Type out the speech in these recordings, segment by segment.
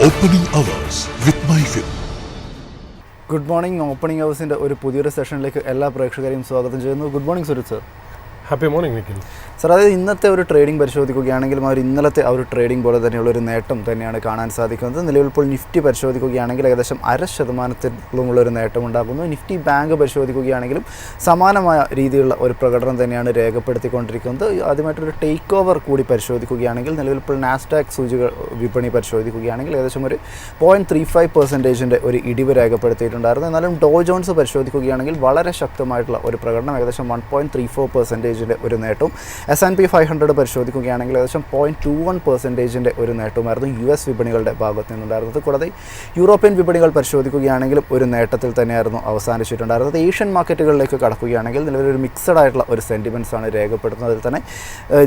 Opening Hours with MyFin. Good morning. Opening ഹവേഴ്സിൻ്റെ ഒരു പുതിയൊരു സെഷനിലേക്ക് എല്ലാ പ്രേക്ഷകരെയും സ്വാഗതം ചെയ്യുന്നു. Good morning Suraj sir. Happy morning Nikhil sir, അതായത് ഇന്നത്തെ ഒരു ട്രേഡിംഗ് പരിശോധിക്കുകയാണെങ്കിലും അവർ ഇന്നലത്തെ ആ ഒരു ട്രേഡിംഗ് പോലെ തന്നെയുള്ള ഒരു നേട്ടം തന്നെയാണ് കാണാൻ സാധിക്കുന്നത്. നിലവിൽ ഇപ്പോൾ നിഫ്റ്റി പരിശോധിക്കുകയാണെങ്കിൽ ഏകദേശം 0.5%-ലുമുള്ളൊരു നേട്ടം ഉണ്ടാകുന്നു. നിഫ്റ്റി ബാങ്ക് പരിശോധിക്കുകയാണെങ്കിലും സമാനമായ രീതിയിലുള്ള ഒരു പ്രകടനം തന്നെയാണ് രേഖപ്പെടുത്തിക്കൊണ്ടിരിക്കുന്നത്. ആദ്യമായിട്ടൊരു ടേക്ക് ഓവർ കൂടി പരിശോധിക്കുകയാണെങ്കിൽ നിലവിൽ ഇപ്പോൾ നാസ്ഡാക്ക് സൂചിക വിപണി പരിശോധിക്കുകയാണെങ്കിൽ ഏകദേശം ഒരു 0.35% ഒരു ഇടിവ് രേഖപ്പെടുത്തിയിട്ടുണ്ടായിരുന്നു. എന്നാലും ഡോ ജോൺസ് പരിശോധിക്കുകയാണെങ്കിൽ വളരെ ശക്തമായിട്ടുള്ള ഒരു പ്രകടനം, ഏകദേശം 1.34% ഒരു നേട്ടവും. S&P 500 പരിശോധിക്കുകയാണെങ്കിൽ ഏകദേശം 0.21% ഒരു നേട്ടവുമായിരുന്നു US വിപണികളുടെ ഭാഗത്ത് നിന്നുണ്ടായിരുന്നത്. കൂടാതെ യൂറോപ്യൻ വിപണികൾ പരിശോധിക്കുകയാണെങ്കിലും ഒരു നേട്ടത്തിൽ തന്നെയായിരുന്നു അവസാനിച്ചിട്ടുണ്ടായിരുന്നത്. ഏഷ്യൻ മാർക്കറ്റുകളിലേക്ക് കടക്കുകയാണെങ്കിൽ നിലവിലൊരു മിക്സഡ് ആയിട്ടുള്ള ഒരു സെൻറ്റിമെൻറ്റ്സ് ആണ് രേഖപ്പെടുത്തുന്നത്. അതിൽ തന്നെ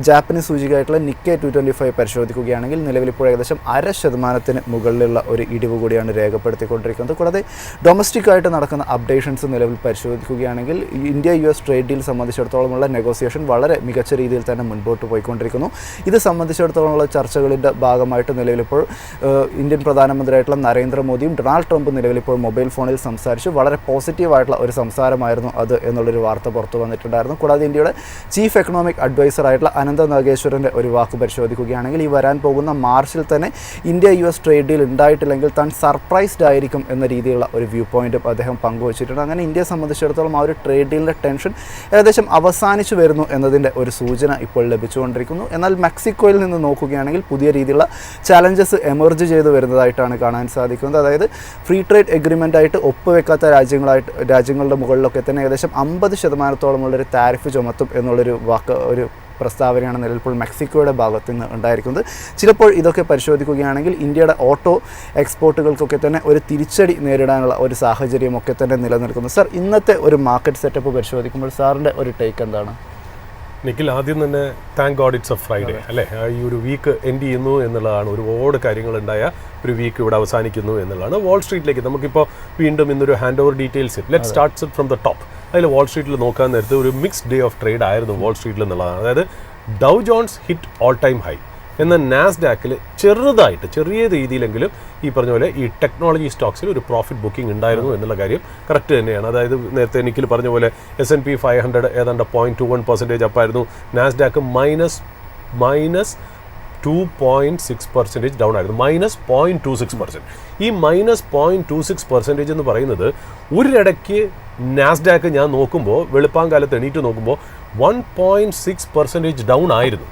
ജാപ്പനീസ് സൂചികയായിട്ടുള്ള നിക്കേ 225 പരിശോധിക്കുകയാണെങ്കിൽ നിലവിലിപ്പോൾ ഏകദേശം 0.5% മുകളിലുള്ള ഒരു ഇടിവ് കൂടിയാണ് രേഖപ്പെടുത്തിക്കൊണ്ടിരിക്കുന്നത്. കൂടാതെ ഡൊമസ്റ്റിക് ആയിട്ട് നടക്കുന്ന അപ്ഡേഷൻസ് നിലവിൽ പരിശോധിക്കുകയാണെങ്കിൽ ഇന്ത്യ US ട്രേഡ് ഡീൽ സംബന്ധിച്ചിടത്തോളമുള്ള നെഗോസിയേഷൻ വളരെ മികച്ച രീതിയിൽ തന്നെ മുൻപോട്ട് പോയിക്കൊണ്ടിരിക്കുന്നു. ഇത് സംബന്ധിച്ചിടത്തോളമുള്ള ചർച്ചകളുടെ ഭാഗമായിട്ട് നിലവിലിപ്പോൾ ഇന്ത്യൻ പ്രധാനമന്ത്രിയായിട്ടുള്ള നരേന്ദ്രമോദിയും ഡൊണാൾഡ് ട്രംപും നിലവിലിപ്പോൾ മൊബൈൽ ഫോണിൽ സംസാരിച്ചു. വളരെ പോസിറ്റീവായിട്ടുള്ള ഒരു സംസാരമായിരുന്നു അത് എന്നുള്ളൊരു വാർത്ത പുറത്തു വന്നിട്ടുണ്ടായിരുന്നു. കൂടാതെ ഇന്ത്യയുടെ ചീഫ് എക്കണോമിക് അഡ്വൈസർ ആയിട്ടുള്ള അനന്ത നാഗേശ്വരൻ്റെ ഒരു വാക്ക് പരിശോധിക്കുകയാണെങ്കിൽ ഈ വരാൻ പോകുന്ന മാർച്ചിൽ തന്നെ ഇന്ത്യ US ട്രേഡ് ഡീൽ ഉണ്ടായിട്ടില്ലെങ്കിൽ താൻ സർപ്രൈസ്ഡ് ആയിരിക്കും എന്ന രീതിയിലുള്ള ഒരു വ്യൂ പോയിന്റും അദ്ദേഹം പങ്കുവച്ചിട്ടുണ്ട്. അങ്ങനെ ഇന്ത്യയെ സംബന്ധിച്ചിടത്തോളം ആ ഒരു ട്രേഡ് ഡീലിൻ്റെ ടെൻഷൻ ഏകദേശം അവസാനിച്ചു വരുന്നു എന്നതിൻ്റെ ഒരു സൂചന ഇപ്പോൾ ലഭിച്ചുകൊണ്ടിരിക്കുന്നു. എന്നാൽ മെക്സിക്കോയിൽ നിന്ന് നോക്കുകയാണെങ്കിൽ പുതിയ രീതിയിലുള്ള ചാലഞ്ചസ് എമർജ് ചെയ്തു വരുന്നതായിട്ടാണ് കാണാൻ സാധിക്കുന്നത്. അതായത് ഫ്രീ ട്രേഡ് എഗ്രിമെൻ്റ് ആയിട്ട് ഒപ്പുവെക്കാത്ത രാജ്യങ്ങളുടെ മുകളിലൊക്കെ തന്നെ ഏകദേശം 50%-ഓളമുള്ളൊരു താരിഫ് ചുമത്തും എന്നുള്ളൊരു ഒരു പ്രസ്താവനയാണ് നിലവിൽ ഇപ്പോൾ മെക്സിക്കോയുടെ ഭാഗത്തു നിന്ന് ഉണ്ടായിരിക്കുന്നത്. ചിലപ്പോൾ ഇതൊക്കെ പരിശോധിക്കുകയാണെങ്കിൽ ഇന്ത്യയുടെ ഓട്ടോ എക്സ്പോർട്ടുകൾക്കൊക്കെ തന്നെ ഒരു തിരിച്ചടി നേരിടാനുള്ള ഒരു സാഹചര്യമൊക്കെ തന്നെ നിലനിൽക്കുന്നു. സർ, ഇന്നത്തെ ഒരു മാർക്കറ്റ് സെറ്റപ്പ് പരിശോധിക്കുമ്പോൾ സാറിൻ്റെ ഒരു ടേക്ക് എന്താണ്? നിഖിൽ, ആദ്യം തന്നെ thank God it's A Friday അല്ലേ. ഈ ഒരു വീക്ക് എൻഡ് ചെയ്യുന്നു എന്നുള്ളതാണ്. ഒരുപാട് കാര്യങ്ങളുണ്ടായ ഒരു വീക്ക് ഇവിടെ അവസാനിക്കുന്നു എന്നുള്ളതാണ്. വാൾ സ്ട്രീറ്റിലേക്ക് നമുക്കിപ്പോൾ വീണ്ടും ഇന്നൊരു hand over details let starts from the top. അതിൽ വാൾ സ്ട്രീറ്റിൽ നോക്കാൻ നേരത്തെ ഒരു മിക്സ്ഡ് ഡേ ഓഫ് ട്രേഡ് ആയിരുന്നു വാൾ സ്ട്രീറ്റിൽ എന്നുള്ളതാണ്. അതായത് ഡൗ John's hit all time high, എന്നാൽ നാസ്ഡാക്കിൽ ചെറിയ രീതിയിലെങ്കിലും ഈ പറഞ്ഞ പോലെ ഈ ടെക്നോളജി സ്റ്റോക്സിൽ ഒരു പ്രോഫിറ്റ് ബുക്കിംഗ് ഉണ്ടായിരുന്നു എന്നുള്ള കാര്യം കറക്റ്റ് തന്നെയാണ്. അതായത് നേരത്തെ നിഖിൽ പറഞ്ഞ പോലെ S&P 500 ഏതാണ്ട് 0.21% അപ്പായിരുന്നു. നാസ്ഡാക്ക് മൈനസ് 2.6% ഡൗൺ ആയിരുന്നു, -0.26%. ഈ -0.26% എന്ന് പറയുന്നത് ഒരിടയ്ക്ക് നാസ്ഡാക്ക് ഞാൻ നോക്കുമ്പോൾ വെളുപ്പാങ്കാലത്ത് എണീറ്റ് നോക്കുമ്പോൾ 1.6% ഡൗൺ ആയിരുന്നു.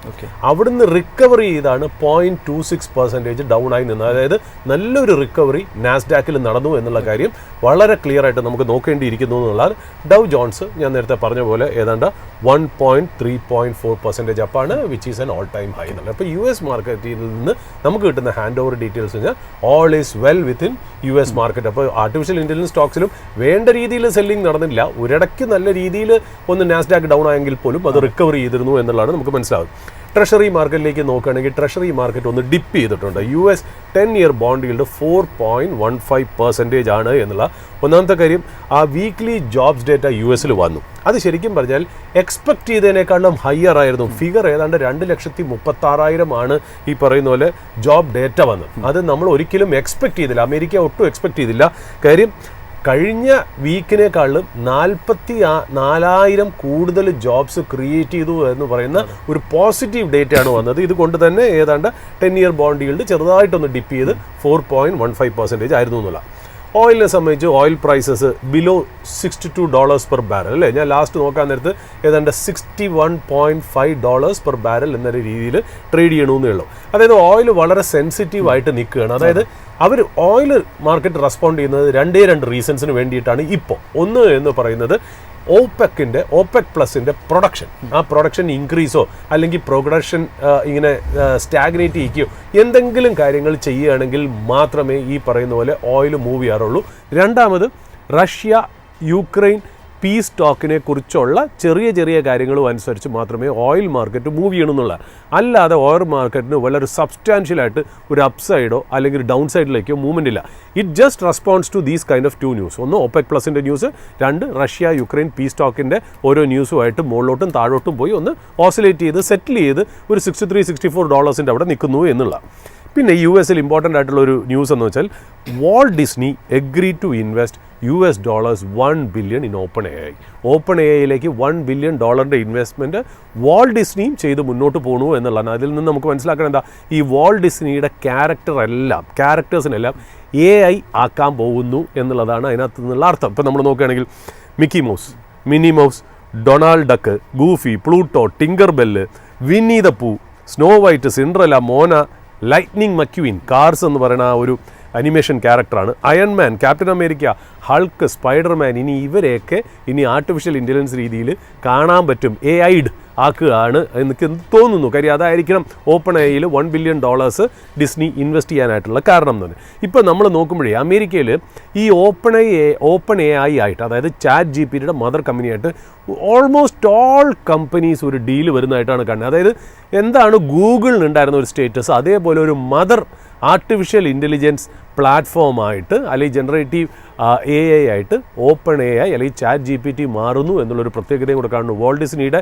അവിടുന്ന് റിക്കവറി ചെയ്താണ് 0.26% ഡൗൺ ആയി നിന്നത്. അതായത് നല്ലൊരു റിക്കവറി നാസ്ഡാക്കിൽ നടന്നു എന്നുള്ള കാര്യം വളരെ ക്ലിയർ ആയിട്ട് നമുക്ക് നോക്കേണ്ടിയിരിക്കുന്നു എന്നുള്ളതാണ്. ഡൗ ജോൺസ് ഞാൻ നേരത്തെ പറഞ്ഞ പോലെ ഏതാണ്ട് 1.3.4% അപ്പാണ്, which is an all time high എന്നുള്ളത്. അപ്പോൾ US മാർക്കറ്റിൽ നിന്ന് നമുക്ക് കിട്ടുന്ന ഹാൻഡ് ഓവർ ഡീറ്റെയിൽസ് കഴിഞ്ഞാൽ all is well within US market. അപ്പോൾ ആർട്ടിഫിഷ്യൽ ഇൻ്റലിജൻസ് സ്റ്റോക്സിലും വേണ്ട രീതിയിൽ സെല്ലിംഗ് നടന്നില്ല. ഒരിടയ്ക്ക് നല്ല രീതിയിൽ ഒന്ന് നാസ്ഡാക്ക് ഡൗൺ ആയെങ്കിൽ പോലും അത് റിക്കവർ ചെയ്തിരുന്നു എന്നുള്ളതാണ് നമുക്ക് മനസ്സിലാവും. ട്രഷറി മാർക്കറ്റിലേക്ക് നോക്കുകയാണെങ്കിൽ ട്രഷറി മാർക്കറ്റ് ഒന്ന് ഡിപ്പ് ചെയ്തിട്ടുണ്ട്. US 10-year ബോണ്ട് ഈൽഡ് 4.15% ആണ് എന്നുള്ള ഒന്നാമത്തെ കാര്യം. ആ വീക്ക്ലി ജോബ്സ് ഡേറ്റ US വന്നു. അത് ശരിക്കും പറഞ്ഞാൽ എക്സ്പെക്ട് ചെയ്തതിനേക്കാളും ഹയർ ആയിരുന്നു. ഫിഗർ ഏതാണ്ട് 2,36,000 ആണ് ഈ പറയുന്ന പോലെ ജോബ് ഡേറ്റ വന്നത്. അത് നമ്മൾ ഒരിക്കലും എക്സ്പെക്ട് ചെയ്തില്ല. അമേരിക്ക ഒട്ടും എക്സ്പെക്ട് ചെയ്തില്ല. കാര്യം കഴിഞ്ഞ വീക്കിനേക്കാളും 44,000 കൂടുതൽ ജോബ്സ് ക്രിയേറ്റ് ചെയ്തു എന്ന് പറയുന്ന ഒരു പോസിറ്റീവ് ഡേറ്റയാണ് വന്നത്. ഇതുകൊണ്ട് തന്നെ ഏതാണ്ട് 10-year ബോണ്ട് ഈൽഡ് ചെറുതായിട്ടൊന്ന് ഡിപ്പ് ചെയ്ത് 4.15% ആയിരുന്നു എന്നുള്ള. ഓയിലിനെ സംബന്ധിച്ച് oil prices below $62 per barrel അല്ലേ. ഞാൻ ലാസ്റ്റ് നോക്കാൻ നേരത്ത് ഏതാണ്ട് $61.5 പെർ ബാരൽ എന്നൊരു രീതിയിൽ ട്രേഡ് ചെയ്യണമെന്നേ ഉള്ളൂ. അതായത് ഓയിൽ വളരെ സെൻസിറ്റീവ് ആയിട്ട് നിൽക്കുകയാണ്. അതായത് അവർ ഓയിൽ മാർക്കറ്റ് റെസ്പോണ്ട് ചെയ്യുന്നത് രണ്ട് റീസൺസിന് വേണ്ടിയിട്ടാണ് ഇപ്പോൾ. ഒന്ന് എന്ന് പറയുന്നത് OPEC പ്ലസിൻ്റെ പ്രൊഡക്ഷൻ, ആ പ്രൊഡക്ഷൻ ഇൻക്രീസോ അല്ലെങ്കിൽ പ്രൊഡക്ഷൻ ഇങ്ങനെ സ്റ്റാഗ്നേറ്റ് ചെയ്യിക്കുകയോ എന്തെങ്കിലും കാര്യങ്ങൾ ചെയ്യുകയാണെങ്കിൽ മാത്രമേ ഈ പറയുന്ന പോലെ ഓയിൽ മൂവ് ചെയ്യാറുള്ളൂ. രണ്ടാമത് റഷ്യ യുക്രൈൻ പീസ് ടോക്കിനെ കുറിച്ചുള്ള ചെറിയ കാര്യങ്ങളും അനുസരിച്ച് മാത്രമേ ഓയിൽ മാർക്കറ്റ് മൂവ് ചെയ്യണമെന്നുള്ള. അല്ലാതെ ഓയിൽ മാർക്കറ്റിന് വളരെ സബ്സ്റ്റാൻഷ്യലായിട്ട് ഒരു അപ്സൈഡോ അല്ലെങ്കിൽ ഡൗൺ സൈഡിലേക്കോ മൂവ്മെൻ്റ് ഇല്ല. It just response to these kind of 2 news. ഒന്ന് OPEC പ്ലസിൻ്റെ ന്യൂസ്, 2 റഷ്യ യുക്രൈൻ പീസ് ടോക്കിൻ്റെ ഓരോ ന്യൂസുമായിട്ട് മുകളിലോട്ടും താഴോട്ടും പോയി ഒന്ന് ഓസിലേറ്റ് ചെയ്ത് സെറ്റിൽ ചെയ്ത് ഒരു $63-64 അവിടെ നിൽക്കുന്നു എന്നുള്ള. പിന്നെ യു എസിൽ ഇമ്പോർട്ടൻ്റ് ആയിട്ടുള്ള ഒരു ന്യൂസ് എന്ന് വെച്ചാൽ Walt Disney agree to invest $1 billion in Open A I. Open A ഐയിലേക്ക് $1 billion ഇൻവെസ്റ്റ്മെൻറ്റ് വാൾട്ട് ഡിസ്നിയും ചെയ്ത് മുന്നോട്ട് പോകണു എന്നുള്ളതാണ്. അതിൽ നിന്ന് നമുക്ക് മനസ്സിലാക്കണം എന്താ, ഈ വാൾട്ട് ഡിസ്നിയുടെ ക്യാരക്ടേഴ്സിനെല്ലാം AI ആക്കാൻ പോകുന്നു എന്നുള്ളതാണ് അതിനകത്ത് നിന്നുള്ള അർത്ഥം. ഇപ്പോൾ നമ്മൾ നോക്കുകയാണെങ്കിൽ Mickey Mouse, Minnie Mouse, Donald Duck, Goofy, Pluto, Tinker Bell, Winnie the Pooh, Snow White, Cinderella, Moana, Lightning McQueen, Cars എന്ന് പറയുന്ന ആ ഒരു അനിമേഷൻ ക്യാരക്ടറാണ്, Iron Man, Captain America, Hulk, Spiderman. ഇവരെയൊക്കെ ആർട്ടിഫിഷ്യൽ ഇൻ്റലിജൻസ് രീതിയിൽ കാണാൻ പറ്റും, AI'd ആക്കുകയാണ് എനിക്ക് തോന്നുന്നു. കാര്യം അതായിരിക്കണം ഓപ്പൺ എയിൽ $1 billion ഡിസ്നി ഇൻവെസ്റ്റ് ചെയ്യാനായിട്ടുള്ള കാരണം എന്ന് പറഞ്ഞാൽ. ഇപ്പോൾ നമ്മൾ നോക്കുമ്പോഴേ അമേരിക്കയിൽ ഈ ഓപ്പൺ എ ഐ ആയിട്ട്, അതായത് ചാറ്റ് GPTയുടെ മദർ കമ്പനിയായിട്ട് ഓൾമോസ്റ്റ് ഓൾ കമ്പനീസ് ഒരു ഡീല് വരുന്നതായിട്ടാണ് കാണുന്നത്. അതായത് എന്താണ് ഗൂഗിളിന് ഉണ്ടായിരുന്ന ഒരു സ്റ്റേറ്റസ്, അതേപോലെ ഒരു മദർ ആർട്ടിഫിഷ്യൽ ഇൻ്റലിജൻസ് പ്ലാറ്റ്ഫോമായിട്ട് അല്ലെങ്കിൽ ജനറേറ്റീവ് AI ആയിട്ട് ഓപ്പൺ AI അല്ലെങ്കിൽ ചാറ്റ് GPT മാറുന്നു എന്നുള്ളൊരു പ്രത്യേകതയും കൂടെ കാണുന്നു. വാൾട്ട് ഡിസ്നിയുടെ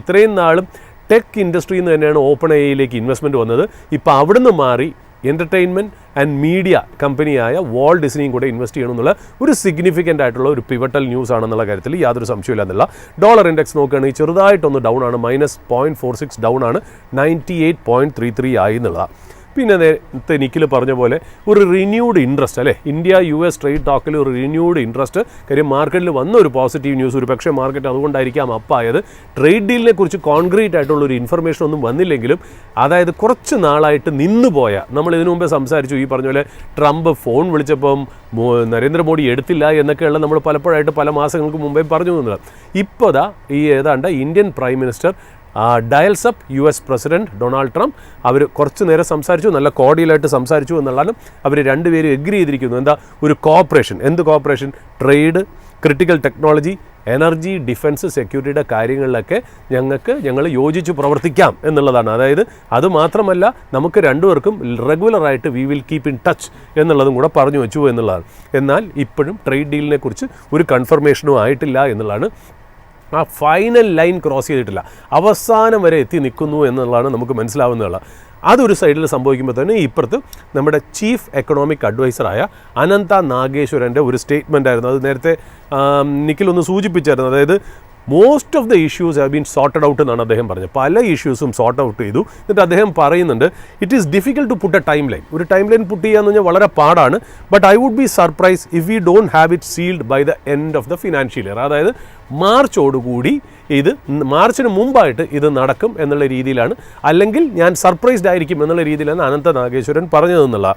ഇത്രയും നാളും ടെക് ഇൻഡസ്ട്രിയിൽ നിന്ന് തന്നെയാണ് ഓപ്പൺ AIയിലേക്ക് ഇൻവെസ്റ്റ്മെൻറ്റ് വന്നത്. ഇപ്പോൾ അവിടുന്ന് മാറി എൻ്റർടൈൻമെൻറ്റ് ആൻഡ് മീഡിയ കമ്പനിയായ വാൾട്ട് ഡിസ്നിയും കൂടെ ഇൻവെസ്റ്റ് ചെയ്യണമെന്നുള്ള ഒരു സിഗ്നിഫിക്കൻ്റ് ആയിട്ടുള്ള ഒരു പിവട്ടൽ ന്യൂസ് ആണെന്നുള്ള കാര്യത്തിൽ യാതൊരു സംശയമില്ല എന്നുള്ള. ഡോളർ ഇൻഡെക്സ് നോക്കുകയാണെങ്കിൽ ചെറുതായിട്ടൊന്ന് ഡൗൺ ആണ്, -0.46 ഡൗൺ ആണ്, 98.33 ആയി എന്നുള്ളതാണ്. പിന്നെ നേരത്തെ നിഖിൽ പറഞ്ഞ പോലെ ഒരു റിന്യൂഡ് ഇൻട്രസ്റ്റ് അല്ലേ, ഇന്ത്യ US ട്രേഡ് ടോക്കിൽ ഒരു റിന്യൂഡ് ഇൻട്രസ്റ്റ്. കാര്യം മാർക്കറ്റിൽ വന്ന ഒരു പോസിറ്റീവ് ന്യൂസ്, ഒരു പക്ഷേ മാർക്കറ്റ് അതുകൊണ്ടായിരിക്കാം അപ്പായത്. ട്രേഡ് ഡീലിനെ കുറിച്ച് കോൺക്രീറ്റ് ആയിട്ടുള്ളൊരു ഇൻഫർമേഷൻ ഒന്നും വന്നില്ലെങ്കിലും, അതായത് കുറച്ച് നാളായിട്ട് നിന്നുപോയ, നമ്മൾ ഇതിനു മുമ്പേ സംസാരിച്ചു, ഈ പറഞ്ഞ പോലെ ട്രംപ് ഫോൺ വിളിച്ചപ്പം നരേന്ദ്രമോദി എടുത്തില്ല എന്നൊക്കെയുള്ള നമ്മൾ പലപ്പോഴായിട്ട് പല മാസങ്ങൾക്ക് മുമ്പേ പറഞ്ഞു തന്നത്. ഇപ്പോൾ ദാ ഈ ഏതാണ്ട് Indian prime minister dials up US president Donald Trump. അവർ കുറച്ച് നേരം സംസാരിച്ചു, നല്ല കോർഡിയലായിട്ട് സംസാരിച്ചു എന്നുള്ളതാണ്. അവർ രണ്ടുപേരും എഗ്രി ചെയ്തിരിക്കുന്നു. എന്താ ഒരു കോഓപ്പറേഷൻ, എന്ത് cooperation, trade, critical technology, energy, defence, സെക്യൂരിറ്റിയുടെ കാര്യങ്ങളിലൊക്കെ ഞങ്ങൾ യോജിച്ച് പ്രവർത്തിക്കാം എന്നുള്ളതാണ്. അതായത് അതുമാത്രമല്ല, നമുക്ക് രണ്ടുപേർക്കും റെഗുലറായിട്ട് we will keep in touch എന്നുള്ളതും കൂടെ പറഞ്ഞു വെച്ചു എന്നുള്ളതാണ്. എന്നാൽ ഇപ്പോഴും ട്രേഡ് ഡീലിനെ കുറിച്ച് ഒരു കൺഫർമേഷനും ആയിട്ടില്ല എന്നുള്ളതാണ്. ആ ഫൈനൽ ലൈൻ ക്രോസ് ചെയ്തിട്ടില്ല, അവസാനം വരെ എത്തി നിൽക്കുന്നു എന്നുള്ളതാണ് നമുക്ക് മനസ്സിലാവുന്നതുള്ള. അതൊരു സൈഡിൽ സംഭവിക്കുമ്പോൾ തന്നെ ഇപ്പുറത്ത് നമ്മുടെ ചീഫ് എക്കണോമിക് അഡ്വൈസറായ അനന്ത നാഗേശ്വരൻ്റെ ഒരു സ്റ്റേറ്റ്മെൻ്റ് ആയിരുന്നു. അത് നേരത്തെ നിഖിലൊന്ന് സൂചിപ്പിച്ചായിരുന്നു. അതായത് most of the issues have been sorted out എന്നാണ് അദ്ദേഹം പറഞ്ഞത്. പല ഇഷ്യൂസും സോർട്ട് ഔട്ട് ചെയ്തു. എന്നിട്ട് അദ്ദേഹം പറയുന്നുണ്ട്, it is difficult to put a timeline. ഒരു ടൈം ലൈൻ പുട്ട് ചെയ്യുക എന്ന് പറഞ്ഞാൽ വളരെ പാടാണ്. But I would be surprise if we don't have it sealed by the end of the financial year. അതായത് മാർച്ചോടുകൂടി മാർച്ചിന് മുമ്പായിട്ട് ഇത് നടക്കും എന്നുള്ള രീതിയിലാണ്, അല്ലെങ്കിൽ ഞാൻ സർപ്രൈസ്ഡ് ആയിരിക്കും എന്നുള്ള രീതിയിലാണ് അനന്ത നാഗേശ്വരൻ പറഞ്ഞതെന്നുള്ള.